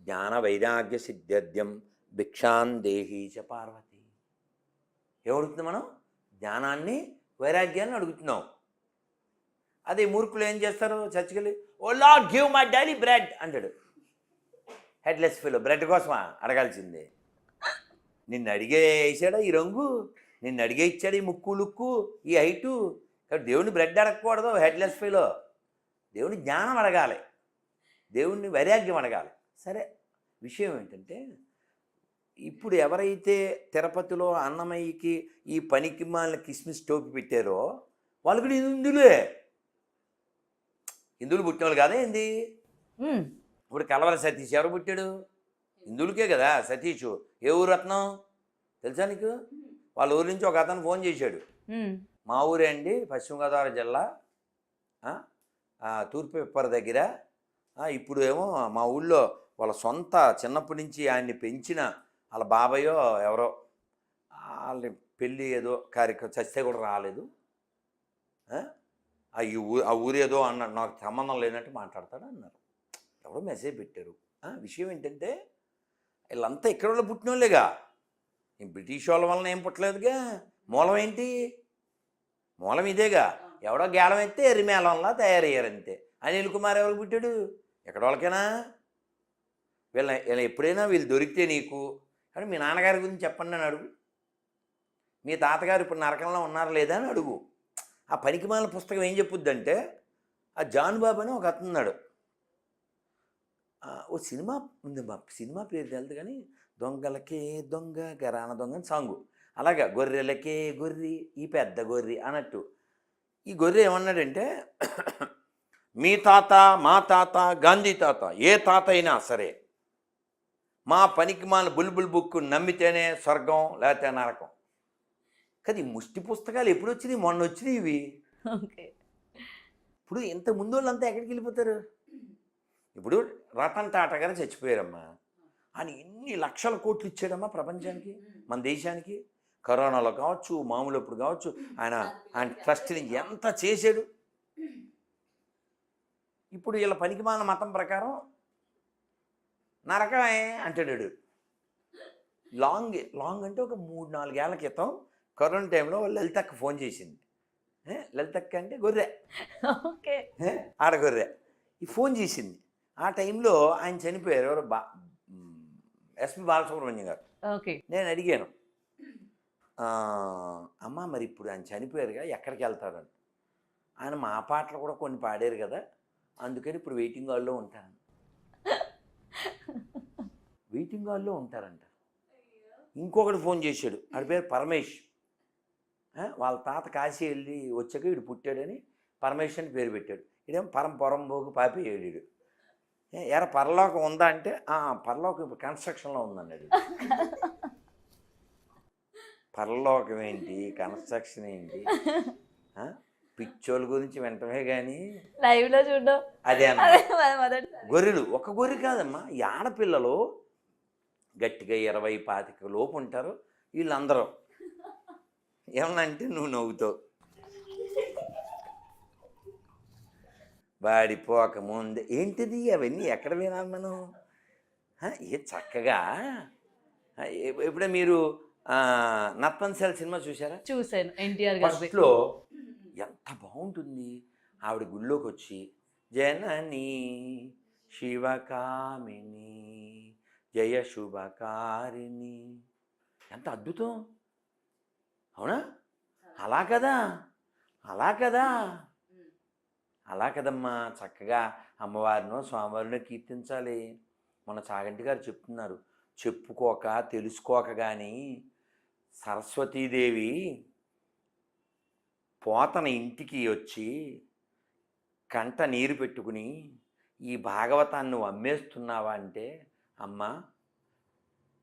Speaker 2: జ్ఞాన వైరాగ్య సిద్ధ్యర్థం భిక్షాం దేహి చ పార్వతి. ఏమడుగుతున్నాం మనం? జ్ఞానాన్ని, వైరాగ్యాన్ని అడుగుతున్నాం. అదే మూర్ఖులు ఏం చేస్తారు? చర్చికెళ్ళి, O Lord give my daily bread అంటాడు. హెడ్లెస్ ఫెలో, బ్రెడ్ కోసమా అడగాల్సిందే? నిన్ను అడిగే వేసాడా ఈ రంగు? నిన్ను అడిగే ఇచ్చాడు ఈ ముక్కు లుక్కు, ఈ హైటు. కాబట్టి దేవుడిని బ్రెడ్ అడగకూడదు హెడ్లెస్ ఫెలో. దేవుని జ్ఞానం అడగాలి, దేవుణ్ణి వైరాగ్యం అడగాలి. సరే, విషయం ఏంటంటే, ఇప్పుడు ఎవరైతే తిరుపతిలో అన్నమయ్యకి ఈ పనికి మాలిన కిస్మిస్ టోపి పెట్టారో వాళ్ళు కూడా హిందువులే. హిందువులు పుట్టినవాళ్ళు కాదా ఏంది? ఇప్పుడు కలవర సతీష్ ఎవరు పుట్టాడు? హిందువులకే కదా సతీష్. ఏ ఊరు రత్నం తెలుసా నీకు? వాళ్ళ ఊరి నుంచి ఒక అతను ఫోన్ చేశాడు, మా ఊరే అండి, పశ్చిమ గోదావరి జిల్లా, తూర్పు పిప్పర దగ్గర. ఇప్పుడు ఏమో మా ఊళ్ళో వాళ్ళ సొంత చిన్నప్పటి నుంచి ఆయన్ని పెంచిన వాళ్ళ బాబాయో ఎవరో వాళ్ళ పెళ్ళి ఏదో కార్యక్రమం చస్తే కూడా రాలేదు. ఆ ఊరు ఏదో అన్నాడు, నాకు సంబంధం లేనట్టు మాట్లాడతాడు అన్నారు. ఎవరో మెసేజ్ పెట్టారు. విషయం ఏంటంటే వీళ్ళంతా ఇక్కడ వాళ్ళు పుట్టిన వాళ్ళేగా, ఈ బ్రిటిష్ వాళ్ళ వలన ఏం పుట్టలేదుగా. మూలం ఏంటి? మూలం ఇదేగా. ఎవడో గేలం ఎత్తే ఎర్రిమేళంలా తయారయ్యారంతే. అనిల్ కుమార్ ఎవరికి పుట్టాడు? ఎక్కడ వాళ్ళకైనా వీళ్ళ ఎప్పుడైనా వీళ్ళు దొరికితే నీకు కానీ మీ నాన్నగారి గురించి చెప్పండి అని అడుగు. మీ తాతగారు ఇప్పుడు నరకంలో ఉన్నారా లేదా అని అడుగు. ఆ పనికిమాలిన పుస్తకం ఏం చెప్పుద్దంటే, ఆ జాన్ బాబు అని ఒక అతనున్నాడు, ఓ సినిమా ఉంది, మా సినిమా పేరు తెలుదు కానీ దొంగలకే దొంగ గరాన దొంగ అని సాంగు. అలాగా గొర్రెలకే గొర్రె ఈ పెద్ద గొర్రె అన్నట్టు ఈ గొర్రె ఏమన్నాడంటే, మీ తాత మా తాత గాంధీ తాత ఏ తాత అయినా సరే మా పనికిమాలిన బుల్బుల్ బుక్ నమ్మితేనే స్వర్గం లేకపోతే నరకం. కానీ ఈ ముష్టి పుస్తకాలు ఎప్పుడు వచ్చినాయి? మొన్న వచ్చినాయి ఇవి. ఇప్పుడు ఇంత ముందు వాళ్ళంతా ఎక్కడికి వెళ్ళిపోతారు? ఇప్పుడు రతన్ టాటా గారు చచ్చిపోయారమ్మా, ఆయన ఎన్ని లక్షల కోట్లు ఇచ్చాడమ్మా ప్రపంచానికి, మన దేశానికి. కరోనాలో కావచ్చు, మామూలు అప్పుడు కావచ్చు, ఆయన ట్రస్ట్ని ఎంత చేశాడు. ఇప్పుడు వీళ్ళ పనికిమాలిన మతం ప్రకారం నరకమే అంటాడు. లాంగ్ అంటే ఒక 3-4 ఏళ్ల క్రితం కరోనా టైంలో లలితక్క ఫోన్ చేసింది. లలితక్క అంటే గొర్రె, ఆడగొర్రె. ఈ ఫోన్ చేసింది. ఆ టైంలో ఆయన చనిపోయారు. ఎవరు? ఎస్పి బాలసుబ్రహ్మణ్యం గారు. నేను అడిగాను, అమ్మ మరి ఇప్పుడు ఆయన చనిపోయారుగా ఎక్కడికి వెళ్తారని. ఆయన మా పాటలు కూడా కొన్ని పాడారు కదా, అందుకని ఇప్పుడు వెయిటింగ్ హాల్లో ఉంటాను. వెయిటింగ్ హాల్లో ఉంటారంట. ఇంకొకటి ఫోన్ చేశాడు, ఆడి పేరు పరమేష్. వాళ్ళ తాత కాశీ వెళ్ళి వచ్చాక వీడు పుట్టాడని పరమేష్ అని పేరు పెట్టాడు. ఇదేమో పొరంబోగు పాపి ఏడు. ఎరా పరలోకం ఉందా అంటే, పరలోకం ఇప్పుడు కన్స్ట్రక్షన్లో ఉందన్నాడు. పరలోకం ఏంటి, కన్స్ట్రక్షన్ ఏంటి? పిచ్చోళ్ళ గురించి వెంటనే కానీ
Speaker 1: లైవ్లో చూడడం
Speaker 2: అదే గొర్రెలు. ఒక గొర్రె కాదమ్మా, ఈ ఆడపిల్లలు గట్టిగా 20-25 లోపు ఉంటారు. వీళ్ళందరూ ఏమన్నా అంటే నువ్వు నవ్వుతావు. వాడిపోక ముందే ఏంటిది అవన్నీ ఎక్కడ వినాలి మనం? ఏ చక్కగా ఇప్పుడే మీరు నర్తన్శాల సినిమా చూసారా?
Speaker 1: చూశాను. ఎన్టీఆర్
Speaker 2: ఫస్ట్లో ఎంత బాగుంటుంది. ఆవిడ గుళ్ళోకి వచ్చి జననీ శివకామిని జయ శుభకారిణి, ఎంత అద్భుతం. అవునా? అలా కదా, అలా కదా, అలా కదమ్మా. చక్కగా అమ్మవారినో స్వామివారినో కీర్తించాలి. మన చాగంటి గారు చెప్తున్నారు, చెప్పుకోక తెలుసుకోక కానీ సరస్వతీదేవి పోతన ఇంటికి వచ్చి కంట నీరు పెట్టుకుని ఈ భాగవతాన్ని నువ్వు అమ్మేస్తున్నావా అంటే, అమ్మ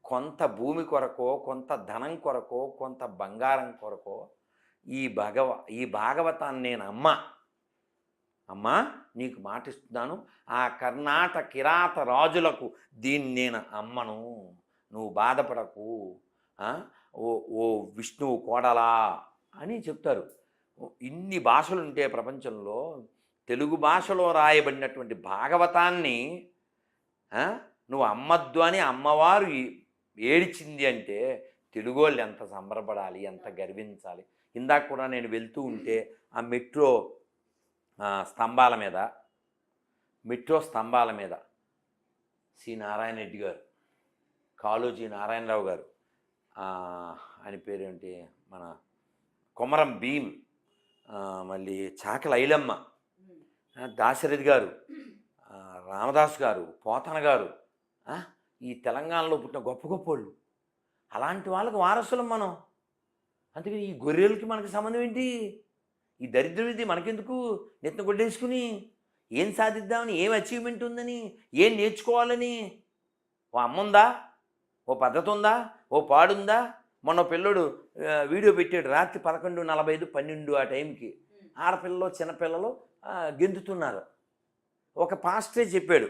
Speaker 2: కొంత భూమి కొరకో, కొంత ధనం కొరకో, కొంత బంగారం కొరకో ఈ భాగవతాన్ని నేను అమ్మా నీకు మాటిస్తున్నాను, ఆ కర్ణాటక కిరాత రాజులకు దీన్ని నేను అమ్మను, నువ్వు బాధపడకు, ఓ విష్ణువు కోడలా అని చెప్తారు. ఇన్ని భాషలు ఉంటే ప్రపంచంలో తెలుగు భాషలో రాయబడినటువంటి భాగవతాన్ని నువ్వు అమ్మద్దు అని అమ్మవారు ఏడిచింది అంటే తెలుగు వాళ్ళు ఎంత సంబరపడాలి, ఎంత గర్వించాలి. ఇందాక కూడా నేను వెళ్తూ ఉంటే ఆ మెట్రో స్తంభాల మీద సి నారాయణ రెడ్డి గారు, కాళోజీ నారాయణరావు గారు, ఆయన పేరేంటి, మన కొమరం భీమ్, మళ్ళీ చాకల ఐలమ్మ, దాశరథి గారు, రామదాస్ గారు, పోతన గారు, ఈ తెలంగాణలో పుట్టిన గొప్ప గొప్ప వాళ్ళు. అలాంటి వాళ్ళకి వారసులం మనం. అందుకని ఈ గొర్రెలకి మనకి సంబంధం ఏంటి? ఈ దరిద్రం ఇది మనకెందుకు? నెత్తిన కొట్టేసుకుని ఏం సాధిద్దామని, ఏం అచీవ్మెంట్ ఉందని, ఏం నేర్చుకోవాలని. ఓ అమ్మ ఉందా, ఓ పద్ధతి ఉందా, ఓ పాడుందా? మొన్న పిల్లడు వీడియో పెట్టాడు, రాత్రి 11:45, 12 ఆ టైంకి ఆడపిల్లలు చిన్నపిల్లలు గెంతుతున్నారు. ఒక పాస్టరే చెప్పాడు,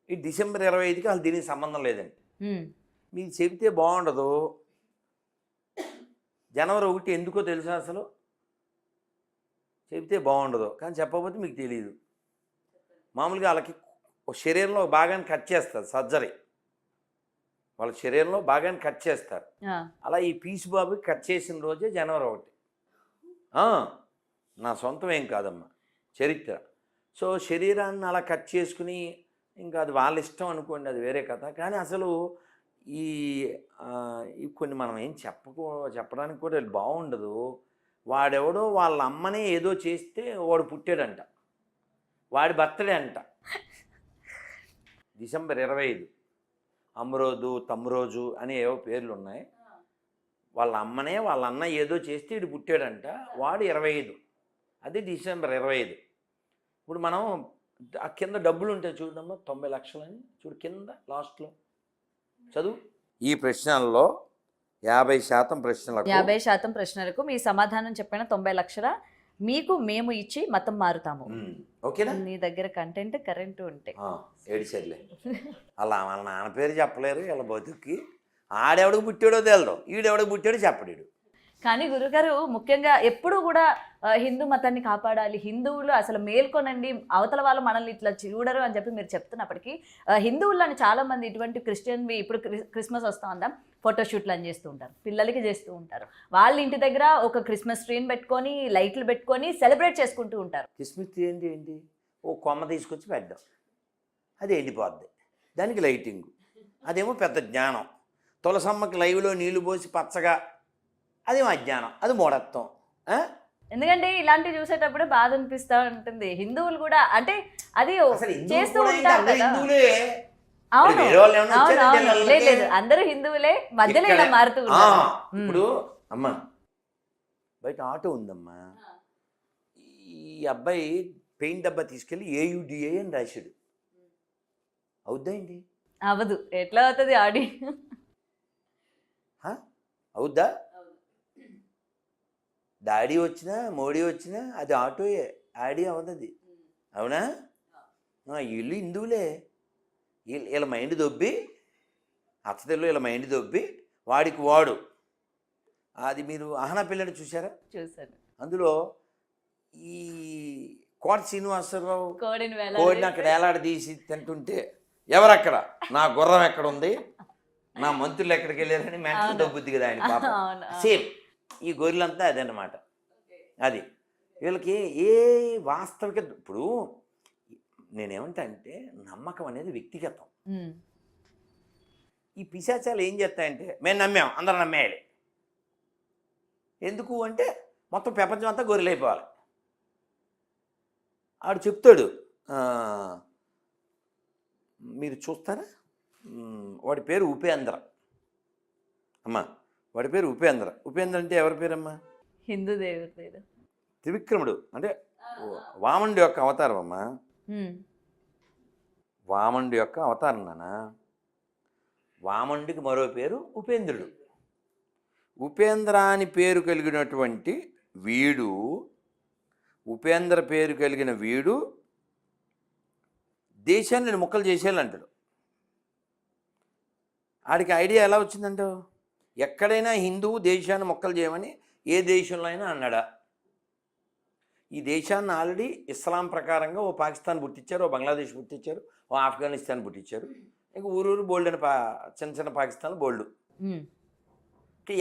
Speaker 2: ఈ డిసెంబర్ 25కి వాళ్ళు దీనికి సంబంధం లేదని. మీకు చెబితే బాగుండదు. జనవరి 1 ఎందుకో తెలుసా అసలు? చెబితే బాగుండదు, కానీ చెప్పకపోతే మీకు తెలియదు. మామూలుగా వాళ్ళకి శరీరంలో భాగాన్ని కట్ చేస్తారు, సర్జరీ. వాళ్ళ శరీరంలో భాగాన్ని కట్ చేస్తారు. అలా ఈ పీసు బాబుకి కట్ చేసిన రోజే జనవరి 1. నా సొంతం ఏం కాదమ్మా, చరిత్ర. సో శరీరాన్ని అలా కట్ చేసుకుని, ఇంకా అది వాళ్ళ ఇష్టం అనుకోండి, అది వేరే కథ. కానీ అసలు ఈ కొన్ని మనం ఏం చెప్పడానికి కూడా బాగుండదు. వాడెవడో వాళ్ళ అమ్మనే ఏదో చేస్తే వాడు పుట్టాడంట, వాడి బర్త్డే అంట డిసెంబర్ 25. అమరోజు, తమ్మురోజు అని ఏవో పేర్లు ఉన్నాయి. వాళ్ళ అమ్మనే వాళ్ళ అన్న ఏదో చేస్తే వీడు పుట్టాడంట, వాడు 25. అది డిసెంబర్ 25. ఇప్పుడు మనం ఆ కింద డబ్బులు ఉంటాయి చూడమ్మా, 90 లక్షలని చూడు కింద లాస్ట్లో చదువు. ఈ ప్రశ్నల్లో 50% ప్రశ్నలకు
Speaker 1: 50% ప్రశ్నలకు మీ సమాధానం చెప్పిన 90 లక్షల మీకు మేము ఇచ్చి మతం మారుతాము.
Speaker 2: ఓకేనా?
Speaker 1: నీ దగ్గర కంటెంట్ కరెంట్ ఉంటే
Speaker 2: ఏడిసర్లే. అలా వాళ్ళ నాన్న పేరు చెప్పలేరు, ఇలా బతుక్కి ఆడెవడికి పుట్టాడో తెలదు, ఈడెవడికి పుట్టాడో చెప్పడాడు.
Speaker 1: కానీ గురుగారు ముఖ్యంగా ఎప్పుడు కూడా హిందూ మతాన్ని కాపాడాలి, హిందువులు అసలు మేల్కొనండి, అవతల వాళ్ళు మనల్ని ఇట్లా చూడరు అని చెప్పి మీరు చెప్తున్నప్పటికీ హిందువులని చాలామంది ఇటువంటి క్రిస్టియన్వి ఇప్పుడు క్రిస్మస్ వస్తూ ఉందాం ఫోటోషూట్లు అని చేస్తూ ఉంటారు, పిల్లలకి చేస్తూ ఉంటారు. వాళ్ళ ఇంటి దగ్గర ఒక క్రిస్మస్ ట్రీని పెట్టుకొని లైట్లు పెట్టుకొని సెలబ్రేట్ చేసుకుంటూ ఉంటారు.
Speaker 2: క్రిస్మస్ ట్రీ ఏంటి? ఓ కొమ్మ తీసుకొచ్చి పెట్టడం, అది ఎండిపోద్ది, దానికి లైటింగ్, అదేమో పెద్ద జ్ఞానం. తులసమ్మకి లైవ్లో నీళ్లు పోసి పచ్చగా, అది మా జ్ఞానం, అది మూఢత్వం.
Speaker 1: ఎందుకంటే ఇలాంటివి చూసేటప్పుడు బాధ అనిపిస్తూ ఉంటుంది. హిందువులు కూడా అంటే అది చేస్తూ ఉంటారు కదా. అవును, లేదు అందరూ హిందువులే, మధ్యలో ఇలా మారుతూ ఉంటారు.
Speaker 2: ఇప్పుడు అమ్మా బయట ఆటో ఉందమ్మా, ఈ అబ్బాయి పెయింట్ డబ్బా తీసుకెళ్ళి AUDA అని రాశాడు, అవుద్దా ఏంటి?
Speaker 1: అవదు. ఎట్లా అవుతుంది? ఆడి
Speaker 2: అవుద్దా? డాడీ వచ్చినా మోడీ వచ్చినా అది ఆటోయే, ఆడి అవుతుంది. అవునా? వీళ్ళు హిందువులే. వీళ్ళ మైండ్ దొబ్బి, అచ్చతెల్లో వీళ్ళ మైండ్ దొబ్బి వాడికి వాడు. అది మీరు ఆహనా పిల్లని చూసారా?
Speaker 1: చూసాను.
Speaker 2: అందులో ఈ కోట శ్రీనివాసరావు కోడిని అక్కడ ఏలాడదీసి తింటుంటే ఎవరక్కడ, నా గుర్రం ఎక్కడ ఉంది, నా మంత్రులు ఎక్కడికి వెళ్ళారని మెంటల్ దొబ్బుద్ది కదా ఆయన పాపం. సేమ్ ఈ గొర్రెలంతా అదన్నమాట. అది వీళ్ళకి ఏ వాస్తవిక. ఇప్పుడు నేనేమంటా అంటే నమ్మకం అనేది వ్యక్తిగతం. ఈ పిశాచాలు ఏం చేస్తాయంటే మేము నమ్మాం, అందరం నమ్మేయాలి. ఎందుకు అంటే మొత్తం ప్రపంచం అంతా గొర్రెలైపోవాలి. ఆడు చెప్తాడు, మీరు చూస్తారా, వాడి పేరు ఉపేంద్ర అమ్మా, వాడి పేరు ఉపేంద్ర. ఉపేంద్ర అంటే ఎవరి పేరమ్మా?
Speaker 1: హిందూ దేవుడి పేరు.
Speaker 2: త్రివిక్రముడు అంటే వామనుడి యొక్క అవతారం అమ్మా, వామనుడి యొక్క అవతారం నాన్న. వామనుడికి మరో పేరు ఉపేంద్రుడు. ఉపేంద్ర అని పేరు కలిగినటువంటి వీడు, ఉపేంద్ర పేరు కలిగిన వీడు దేశాన్ని ముక్కలు చేసేయాలంటాడు. ఆడికి ఐడియా ఎలా వచ్చిందంటావు? ఎక్కడైనా హిందువు దేశాన్ని మొక్కలు చేయమని ఏ దేశంలో అయినా అన్నాడా? ఈ దేశాన్ని ఆల్రెడీ ఇస్లాం ప్రకారంగా ఓ పాకిస్తాన్ పుట్టించారు, ఓ బంగ్లాదేశ్ పుట్టించారు, ఓ ఆఫ్ఘనిస్తాన్ పుట్టించారు, ఇంకా ఊరూరు బోల్డ్ అని చిన్న చిన్న పాకిస్తాన్ బోల్డ్.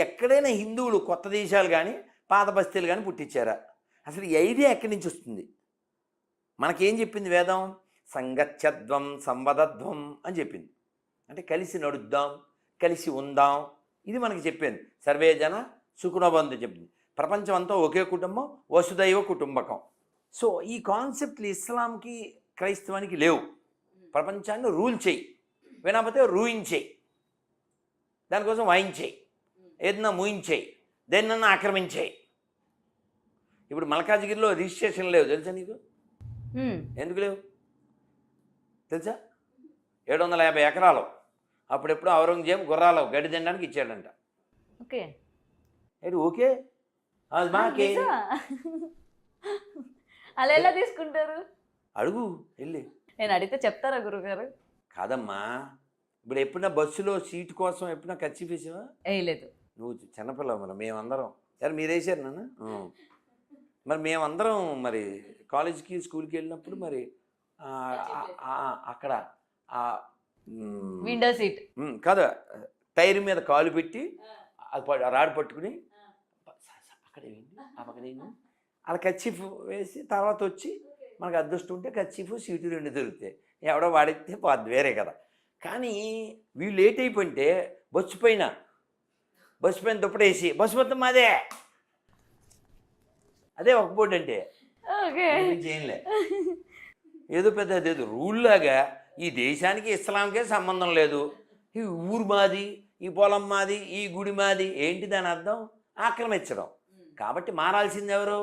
Speaker 2: ఎక్కడైనా హిందువులు కొత్త దేశాలు కానీ పాత బస్తీలు కానీ పుట్టించారా? అసలు ఈ ఐడియా ఎక్కడి నుంచి వస్తుంది? మనకేం చెప్పింది వేదం? సంగత్యధ్వం సంవదధ్వం అని చెప్పింది. అంటే కలిసి నడుద్దాం, కలిసి ఉందాం, ఇది మనకి చెప్పింది. సర్వే జన సుఖనోబంధు చెప్పింది. ప్రపంచం అంతా ఒకే కుటుంబం, వసుదైవ కుటుంబకం. సో ఈ కాన్సెప్ట్లు ఇస్లాంకి క్రైస్తవానికి లేవు. ప్రపంచాన్ని రూల్ చేయి, వినకపోతే రూయించేయి, దానికోసం వాయించేయి, ఏదన్నా మూయించేయి, దేన్నన్నా ఆక్రమించేయి. ఇప్పుడు మల్కాజ్గిరిలో రిజిస్ట్రేషన్ లేవు తెలుసా నీకు? ఎందుకు లేవు తెలుసా? 750 ఎకరాలు అప్పుడెప్పుడు ఔరంగజేబు గుర్రాలు గడ్డి తినడానికి ఇచ్చాడంట.
Speaker 1: ఓకే
Speaker 2: ఓకే అది మాకే.
Speaker 1: అలా ఎలా తీసుకుంటారు?
Speaker 2: అడుగు వెళ్ళి.
Speaker 1: నేను అడిగితే చెప్తారా గురుగారు?
Speaker 2: కాదమ్మా, ఇప్పుడు ఎప్పుడైనా బస్సులో సీటు కోసం ఎప్పుడైనా ఖర్చు వేసావా?
Speaker 1: వేయలేదు.
Speaker 2: నువ్వు చిన్నపిల్లవు మరి మేమందరం. సరే మీరు వేసారు నాన్న. మరి మేమందరం మరి కాలేజీకి స్కూల్కి వెళ్ళినప్పుడు మరి అక్కడ
Speaker 1: విండో సీట్
Speaker 2: కాదు, టైర్ మీద కాలు పెట్టి అది రాడు పట్టుకుని అక్కడ అక్కడ అలా కచ్చిఫ్ వేసి తర్వాత వచ్చి మనకు అదృష్టం ఉంటే కచ్చిఫ్ సీటు 2 దొరుకుతాయి. ఎవడో వాడితే పోద్ది వేరే కదా. కానీ వీళ్ళు లేట్ అయిపోయింటే బస్సు పైన దుప్పటేసి బస్సు మొత్తం మాదే, అదే ఒక బోర్డు అంటే చేయలే. ఏదో పెద్ద అదేదో రూల్ లాగా ఈ దేశానికి ఇస్లాంకే సంబంధం లేదు, ఈ ఊరు మాది, ఈ పొలం మాది, ఈ గుడి మాది, ఏంటి దాని అర్థం? ఆక్రమించడం. కాబట్టి మారాల్సింది ఎవరు?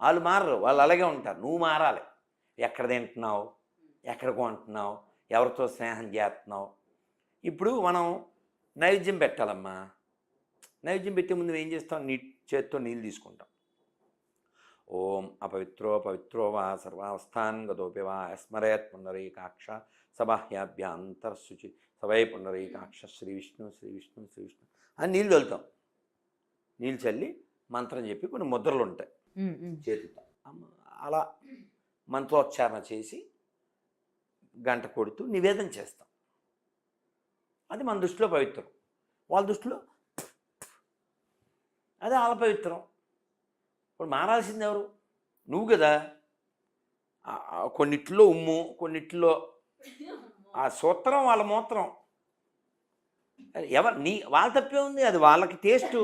Speaker 2: వాళ్ళు మారరు, వాళ్ళు అలాగే ఉంటారు. నువ్వు మారాలి. ఎక్కడ తింటున్నావు, ఎక్కడ కొంటున్నావు, ఎవరితో స్నేహం చేస్తున్నావు. ఇప్పుడు మనం నైవేద్యం పెట్టాలమ్మా. నైవేద్యం పెట్టే ముందు ఏం చేస్తాం? చేత్తో నీళ్ళు తీసుకుంటాం. ఓం పవిత్రో వా సర్వావస్థాన్ గతోపి వా స్మరేత్ పుండరీకాక్ష సబాహ్యాభ్యాంతరశుచి సవై పుండరీకాక్ష శ్రీ విష్ణు అని నీళ్ళు చల్లుతాం. నీళ్ళు చల్లి మంత్రం చెప్పి కొన్ని ముద్రలు ఉంటాయి చేతితో, అలా మంత్రోచ్చారణ చేసి గంట కొడుతూ నివేదన చేస్తాం. అది మన దృష్టిలో పవిత్రం, వాళ్ళ దృష్టిలో అదే వాళ్ళ పవిత్రం. ఇప్పుడు మారాల్సింది ఎవరు? నువ్వు కదా. కొన్నిట్లో ఉమ్ము, కొన్నిట్లో ఆ సూత్రం వాళ్ళ మూత్రం. వాళ్ళ తప్పే ఉంది, అది వాళ్ళకి టేస్టు.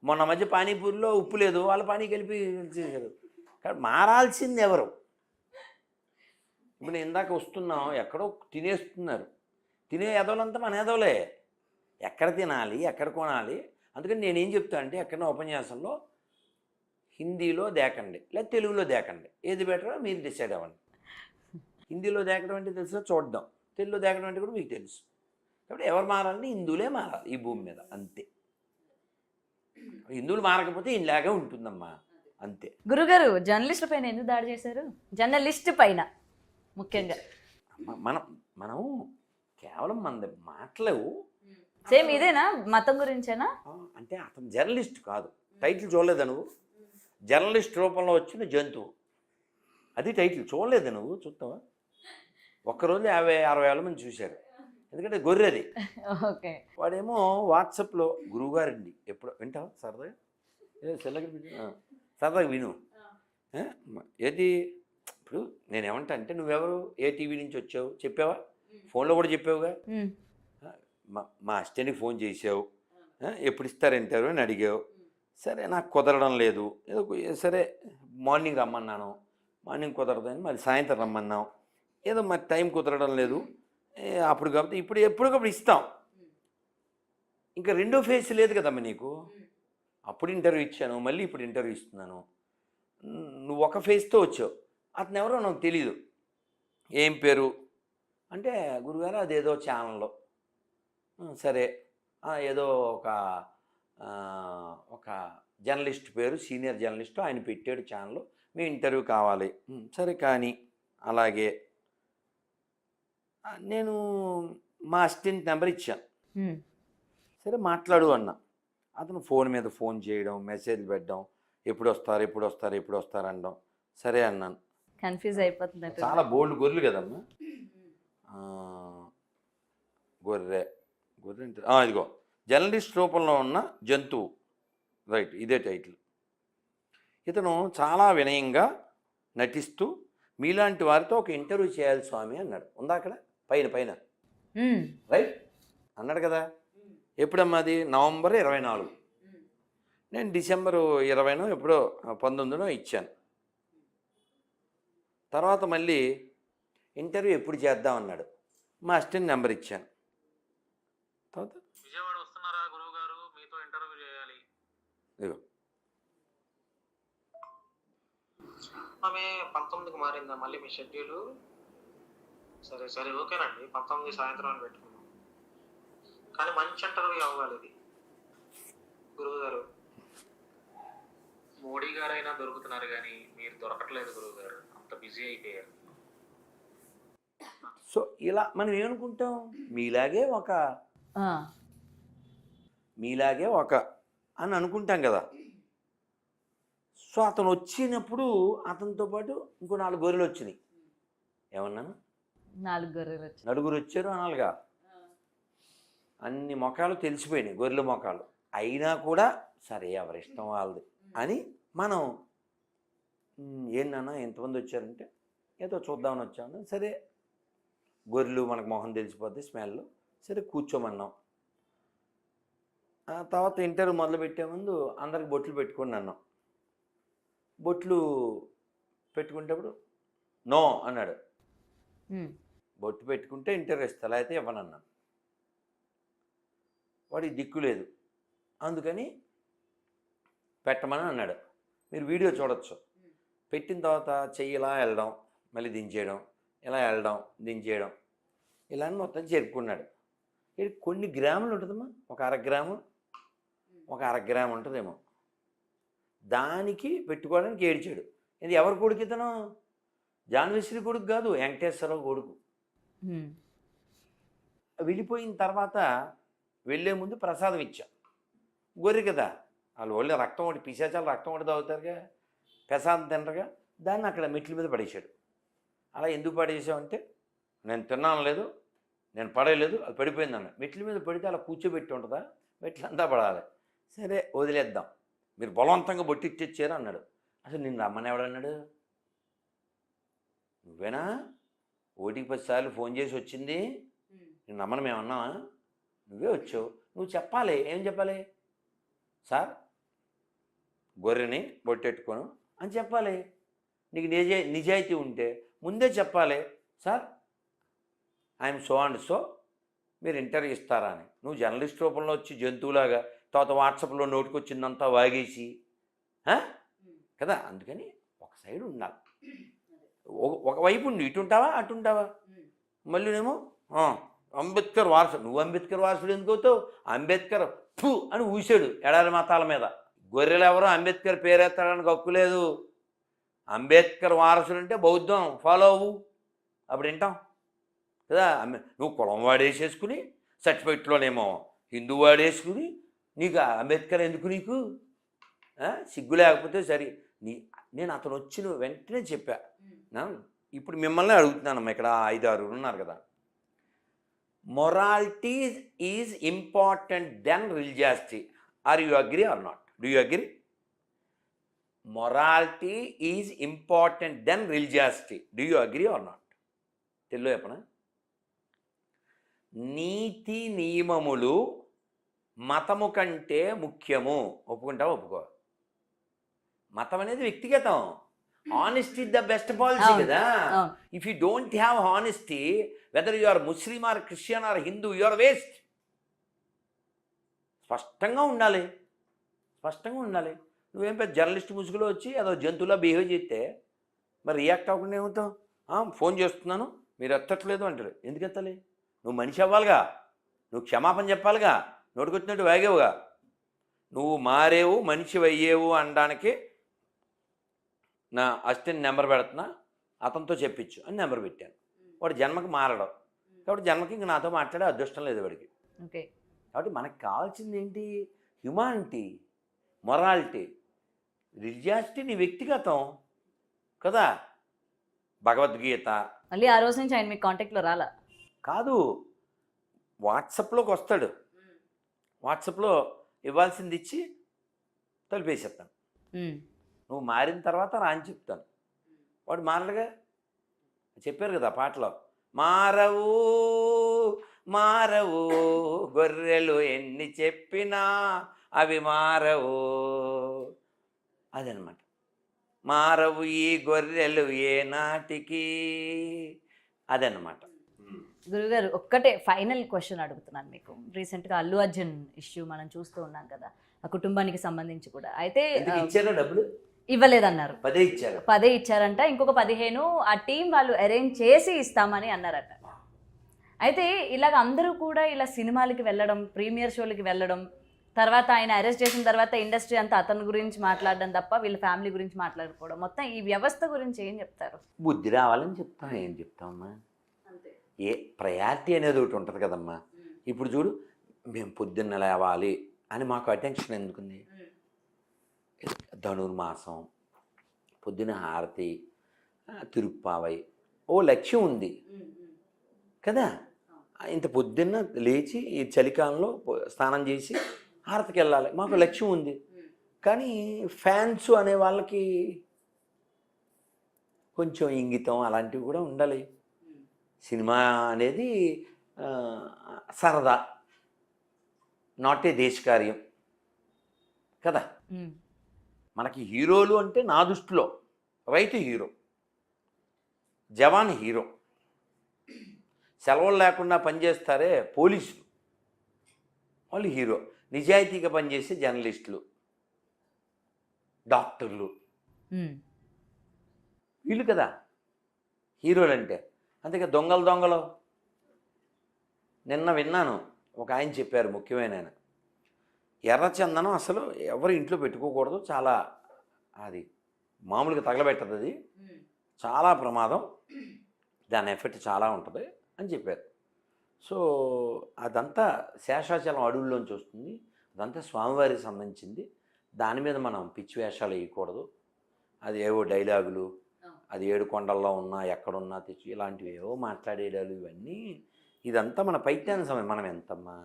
Speaker 2: మొన్న మధ్య పానీపూరిలో ఉప్పు లేదు, వాళ్ళ పానీ కలిపి చేశారు. కానీ మారాల్సింది ఎవరు? ఇప్పుడు ఇందాక వస్తున్నాం, ఎక్కడో తినేస్తున్నారు. తినే ఎదవలంతా మన ఎదవలే. ఎక్కడ తినాలి, ఎక్కడ కొనాలి. అందుకని నేనేం చెప్తా అంటే, ఎక్కడైనా ఉపన్యాసంలో హిందీలో దేకండి లేదా తెలుగులో దేకండి, ఏది బెటరో మీరు డిసైడ్ అవ్వండి. హిందీలో దేకడం అంటే తెలుసు, చూడడం. తెలుగులో దేకడం అంటే కూడా మీకు తెలుసు. కాబట్టి ఎవరు మారాలని? హిందువులే మారాలి ఈ భూమి మీద, అంతే. హిందువులు మారకపోతే ఇలాగే ఉంటుందమ్మా, అంతే.
Speaker 1: గురుగారు, జర్నలిస్ట్ పైన ఎందుకు దాడి చేశారు? జర్నలిస్ట్ పైన ముఖ్యంగా
Speaker 2: మనం కేవలం మన మాటలేవు.
Speaker 1: సేమ్ ఇదేనా? మతం గురించేనా?
Speaker 2: అంటే అతను జర్నలిస్ట్ కాదు. టైటిల్ చూడలేదా నువ్వు? జర్నలిస్ట్ రూపంలో వచ్చిన జంతువు, అది టైటిల్. చూడలేదు నువ్వు? చూస్తావా? ఒక్కరోజు 50-60 వేల మంది చూశారు. ఎందుకంటే గొర్రెది.
Speaker 1: ఓకే.
Speaker 2: వాడేమో వాట్సాప్లో గురువుగారండి ఎప్పుడు వింటావా సరదాగా? సరదాగా విను. ఏది ఇప్పుడు నేనేమంటా అంటే, నువ్వెవరు, ఏ టీవీ నుంచి వచ్చావు చెప్పావా? ఫోన్లో కూడా చెప్పావుగా. మా అసిస్టెంట్కి ఫోన్ చేసావు, ఎప్పుడు ఇస్తారు ఇంటర్వ్యూ అని అడిగావు. సరే నాకు కుదరడం లేదు, ఏదో సరే మార్నింగ్ రమ్మన్నాను, మార్నింగ్ కుదరదని మరి సాయంత్రం రమ్మన్నావు, ఏదో మరి టైం కుదరడం లేదు అప్పుడు. కాబట్టి ఇప్పుడు ఎప్పటికప్పుడు ఇస్తాం. ఇంకా రెండో ఫేజ్ లేదు కదమ్మా నీకు. అప్పుడు ఇంటర్వ్యూ ఇచ్చాను, మళ్ళీ ఇప్పుడు ఇంటర్వ్యూ ఇస్తున్నాను. నువ్వు ఒక ఫేజ్తో వచ్చావు. అతను ఎవరో నాకు తెలీదు. ఏం పేరు అంటే, గురుగారు అదేదో ఛానల్లో. సరే ఏదో ఒక జర్నలిస్ట్ పేరు, సీనియర్ జర్నలిస్టు, ఆయన పెట్టాడు ఛానల్, మీ ఇంటర్వ్యూ కావాలి. సరే కానీ అలాగే నేను మా అసిస్టెంట్ నెంబర్ ఇచ్చాను. సరే మాట్లాడు అన్నా. అతను ఫోన్ మీద ఫోన్ చేయడం, మెసేజ్ పెట్టడం, ఎప్పుడు వస్తారు అనడం. సరే అన్నాను.
Speaker 1: కన్ఫ్యూజ్ అయిపోతుంది.
Speaker 2: చాలా బోల్డ్ గొర్రెలు కదమ్మా. గొర్రె అంటే ఇదిగో జర్నలిస్ట్ రూపంలో ఉన్న జంతువు, రైట్, ఇదే టైటిల్. ఇతను చాలా వినయంగా నటిస్తూ మీలాంటి వారితో ఒక ఇంటర్వ్యూ చేయాలి స్వామి అన్నాడు. ఉందా అక్కడ పైన రైట్ అన్నాడు కదా. ఎప్పుడమ్మా అది? నవంబర్ 24. నేను డిసెంబర్ 20 ఎప్పుడో 19 ఇచ్చాను. తర్వాత మళ్ళీ ఇంటర్వ్యూ ఎప్పుడు చేద్దాం అన్నాడు. మా అసిస్టెంట్ నెంబర్ ఇచ్చాను. తర్వాత
Speaker 3: విజయవాడ వస్తున్నారా గురువు గారు, మీతో ఇంటర్వ్యూ చేయాలి.
Speaker 2: ఇదిగో
Speaker 3: ఆమె 19కి మారిందా మళ్ళీ మీ షెడ్యూల్? సరే ఓకేనండి, 19 సాయంత్రం అని పెట్టుకున్నాం. కానీ మంచి ఇంటర్వ్యూ అవ్వాలి ఇది గురువు గారు. మోడీ గారైనా దొరుకుతున్నారు కానీ మీరు దొరకట్లేదు గురువు గారు, అంత బిజీ అయిపోయారు.
Speaker 2: సో ఇలా మనం ఏమనుకుంటాం, మీలాగే
Speaker 1: ఆ,
Speaker 2: అని అనుకుంటాం కదా. సో అతను వచ్చినప్పుడు అతనితో పాటు ఇంకో 4 గొర్రెలు వచ్చినాయి. ఏమన్నాను,
Speaker 1: 4 గొర్రెలు వచ్చాయి.
Speaker 2: నలుగురు వచ్చారు అనాలిగా. అన్ని మొఖాలు తెలిసిపోయినాయి, గొర్రెల మొఖాలు. అయినా కూడా సరే ఎవరి ఇష్టం వాళ్ళది అని మనం ఏంటన్నా ఎంతమంది వచ్చారంటే ఏదో చూద్దామని వచ్చాను. సరే గొర్రెలు మనకు మొహం తెలిసిపోద్ది స్మెల్, సరే కూర్చోమన్నాం. ఆ తర్వాత ఇంటర్వ్యూ మొదలు పెట్టే ముందు అందరికి బొట్లు పెట్టుకోండి అన్నాం. బొట్లు పెట్టుకునేటప్పుడు నో అన్నాడు. బొట్టు పెట్టుకుంటే ఇంటర్వ్యూ ఇస్తా, అయితే ఇవ్వనన్నాను. వాడికి దిక్కు లేదు, అందుకని పెట్టమని అన్నాడు. మీరు వీడియో చూడొచ్చు. పెట్టిన తర్వాత చెయ్యి ఇలా వెళ్ళడం, మళ్ళీ దించేయడం, ఇలా వెళ్ళడం దించేయడం, ఇలా మొత్తం చేరుకున్నాడు. ఇది కొన్ని గ్రాములు ఉంటుందమ్మా, ఒక 1/2 గ్రాము, ఒక 1/2 గ్రాము ఉంటుందేమో. దానికి పెట్టుకోవడానికి ఏడ్చాడు. ఇది ఎవరి కొడుకు ఇతను? జాన్వేశ్వరి కొడుకు కాదు, వెంకటేశ్వరరావు కొడుకు. వెళ్ళిపోయిన తర్వాత వెళ్ళే ముందు ప్రసాదం ఇచ్చాం. గొర్రె కదా, వాళ్ళు ఒళ్ళే రక్తం ఒకటి పిశాచాలు రక్తం ఒకటి తాగుతారుగా, ప్రసాదం తినరుగా. దాన్ని అక్కడ మెట్ల మీద పడేశాడు. అలా ఎందుకు పడేసామంటే, నేను తిన్నాను లేదు, నేను పడేయలేదు, అది పడిపోయిందన్న. మెట్ల మీద పడితే అలా కూర్చోబెట్టి ఉంటుందా, మెట్లంతా పడాలి. సరే వదిలేద్దాం, మీరు బలవంతంగా బొట్టిచ్చేచ్చారు అన్నాడు. అసలు నిన్ను రమ్మని ఎవడన్నాడు? నువ్వేనా? 10 సార్లు ఫోన్ చేసి వచ్చింది, నేను రమ్మని మేమన్నావా? నువ్వే వచ్చావు, నువ్వు చెప్పాలి. ఏం చెప్పాలి? సార్ గొర్రెని బొట్టెట్టుకోను అని చెప్పాలి. నీకు నిజాయితీ ఉంటే ముందే చెప్పాలి. Sir I'm so and so, మీరు ఇంటర్వ్యూ ఇస్తారా అని. నువ్వు జర్నలిస్ట్ రూపంలో వచ్చి జంతువులాగా తర్వాత వాట్సాప్లో నోటుకొచ్చిందంతా వాగేసి కదా. అందుకని ఒక సైడ్ ఉండాలి. ఒకవైపు ఉండి ఇటు ఉంటావా అటు ఉంటావా. మళ్ళీనేమో అంబేద్కర్ వారసుడు. నువ్వు అంబేద్కర్ వారసుడు ఎందుకు అవుతావు? అంబేద్కర్ ఫు అని ఊసాడు ఎడారి మతాల మీద. గొర్రెలు ఎవరో అంబేద్కర్ పేరెత్తాడానికి హక్కు లేదు. అంబేద్కర్ వారసుడు అంటే బౌద్ధం ఫాలో అవ్వు, అప్పుడు వింటాం కదా. నువ్వు కులం వాడేసేసుకుని సర్టిఫికెట్లోనేమో హిందూ వాడేసుకుని నీకు అంబేద్కర్ ఎందుకు? నీకు సిగ్గు లేకపోతే సరే. నేను అతను వచ్చిన వెంటనే చెప్పా. ఇప్పుడు మిమ్మల్ని అడుగుతున్నానమ్మా, ఇక్కడ 5-6 ఉన్నారు కదా. Morality is important then religiosity. Are you agree or not? Do you agree? Morality is important then religiosity. Do you agree or not? Telugu చెప్పనా? నీతి నియమములు మతము కంటే ముఖ్యము. ఒప్పుకుంటావా? ఒప్పుకో. మతం అనేది వ్యక్తిగతం. ఆనెస్టీ ద బెస్ట్ పాలసీ కదా. If you don't have honesty, whether you are Muslim or Christian or Hindu, you are waste. స్పష్టంగా ఉండాలి, స్పష్టంగా ఉండాలి. నువ్వేం పెద్ద జర్నలిస్ట్ ముసుగులో వచ్చి అదో జంతువులా బిహేవ్ చేస్తే మరి రియాక్ట్ అవ్వకుండా ఏమవుతావు? ఫోన్ చేస్తున్నాను మీరు ఎత్తట్లేదు అంటారు. ఎందుకు ఎత్తాలి? నువ్వు మనిషి అవ్వాలిగా, నువ్వు క్షమాపణ చెప్పాలిగా, నోటుకొచ్చినట్టు వాగేవుగా. నువ్వు మారేవు మనిషి అయ్యేవు అనడానికి నా అసిస్టెంట్ నెంబర్ పెడుతున్నా, అతనితో చెప్పించు అని నెంబర్ పెట్టాను. వాడు జన్మకి మారడం కాబట్టి జన్మకి ఇంక నాతో మాట్లాడే అదృష్టం లేదు వాడికి.
Speaker 1: ఓకే.
Speaker 2: కాబట్టి మనకు కావాల్సింది ఏంటి? Humanity, morality. రిలీజియాసిటీ నీ వ్యక్తిగతం కదా. భగవద్గీత
Speaker 1: మళ్ళీ ఆ రోజు నుంచి ఆయన మీ కాంటాక్ట్లో రాలా?
Speaker 2: కాదు, వాట్సాప్లోకి వస్తాడు. వాట్సాప్లో ఇవ్వాల్సింది ఇచ్చి తలిపేసేస్తాను. నువ్వు మారిన తర్వాత రా అని చెప్తాను. వాడు మారడుగా. చెప్పారు కదా పాటలో, మారవు మారవు గొర్రెలు ఎన్ని చెప్పినా అవి మారవు. అదనమాట. మారవు ఈ గొర్రెలు ఏ నాటికి. అదనమాట.
Speaker 1: గురుగారు ఒక్కటే ఫైనల్ క్వశ్చన్ అడుగుతున్నాను మీకు. రీసెంట్గా అల్లు అర్జున్ ఇష్యూ మనం చూస్తూ ఉన్నాం కదా, ఆ కుటుంబానికి సంబంధించి కూడా. అయితే
Speaker 2: ఇచ్చారా డబ్బులు?
Speaker 1: ఇవ్వలేదన్నారు.
Speaker 2: 10 ఇచ్చారు.
Speaker 1: 10 ఇచ్చారంట. ఇంకొక 15 ఆ టీం వాళ్ళు అరేంజ్ చేసి ఇస్తామని అన్నారట. అయితే ఇలాగ అందరూ కూడా ఇలా సినిమాలకి వెళ్ళడం, ప్రీమియర్ షోలకి వెళ్ళడం, తర్వాత ఆయన అరెస్ట్ చేసిన తర్వాత ఇండస్ట్రీ అంతా అతని గురించి మాట్లాడడం తప్ప వీళ్ళ ఫ్యామిలీ గురించి మాట్లాడుకోవడం, మొత్తం ఈ వ్యవస్థ గురించి ఏం చెప్తారు?
Speaker 2: బుద్ధి రావాలని చెప్తాం. ఏం చెప్తామమ్మా? ఏ ప్రయారిటీ అనేది ఒకటి ఉంటుంది కదమ్మా. ఇప్పుడు చూడు, మేము పొద్దున్న లేవాలి అని మాకు అటెన్షన్ ఎందుకుంది? ధనుర్మాసం, పొద్దున హారతి, తిరుప్పావై, ఓ లక్ష్యం ఉంది కదా. ఇంత పొద్దున్న లేచి ఈ చలికాలంలో స్నానం చేసి హారతికి వెళ్ళాలి, మాకు లక్ష్యం ఉంది. కానీ ఫ్యాన్స్ అనే వాళ్ళకి కొంచెం ఇంగితం అలాంటివి కూడా ఉండాలి. సినిమా అనేది సరదా, నాట్ ఏ దేశకార్యం కదా. మనకి హీరోలు అంటే నా దృష్టిలో రైతు హీరో, జవాన్ హీరో, సెలవులు లేకుండా పనిచేస్తారే పోలీసులు, వాళ్ళు హీరో. నిజాయితీగా పనిచేసే జర్నలిస్టులు, డాక్టర్లు, వీళ్ళు కదా హీరోలు అంటే. అంతేగా దొంగలు నిన్న విన్నాను, ఒక ఆయన చెప్పారు, ముఖ్యమైన ఆయన, ఎర్రచందనం అసలు ఎవరు ఇంట్లో పెట్టుకోకూడదు, చాలా అది మామూలుగా తగలబెట్టదు, అది చాలా ప్రమాదం, దాని ఎఫెక్ట్ చాలా ఉంటుంది అని చెప్పారు. సో అదంతా శేషాచలం అడవుల్లోంచి వస్తుంది, అదంతా స్వామివారికి సంబంధించింది. దాని మీద మనం పిచ్చి వేషాలు వేయకూడదు. అది ఏవో డైలాగులు, అది 7 కొండల్లో ఉన్నా ఎక్కడున్నా తెచ్చి ఇలాంటివి ఏవో మాట్లాడేడాలు, ఇవన్నీ ఇదంతా మన పైత్యాన సమయం. మనం ఎంతమ్మా